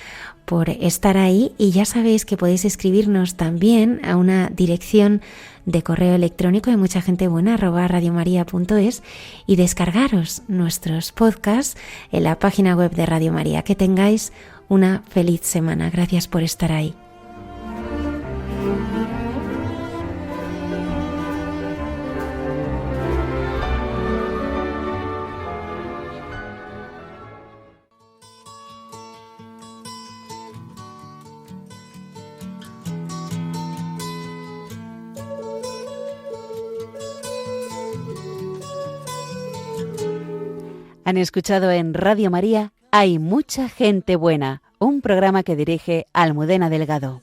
por estar ahí, y ya sabéis que podéis escribirnos también a una dirección de correo electrónico de muchagentebuena@radiomaria.es y descargaros nuestros podcasts en la página web de Radio María. Que tengáis una feliz semana. Gracias por estar ahí. Han escuchado en Radio María Hay mucha gente buena, un programa que dirige Almudena Delgado.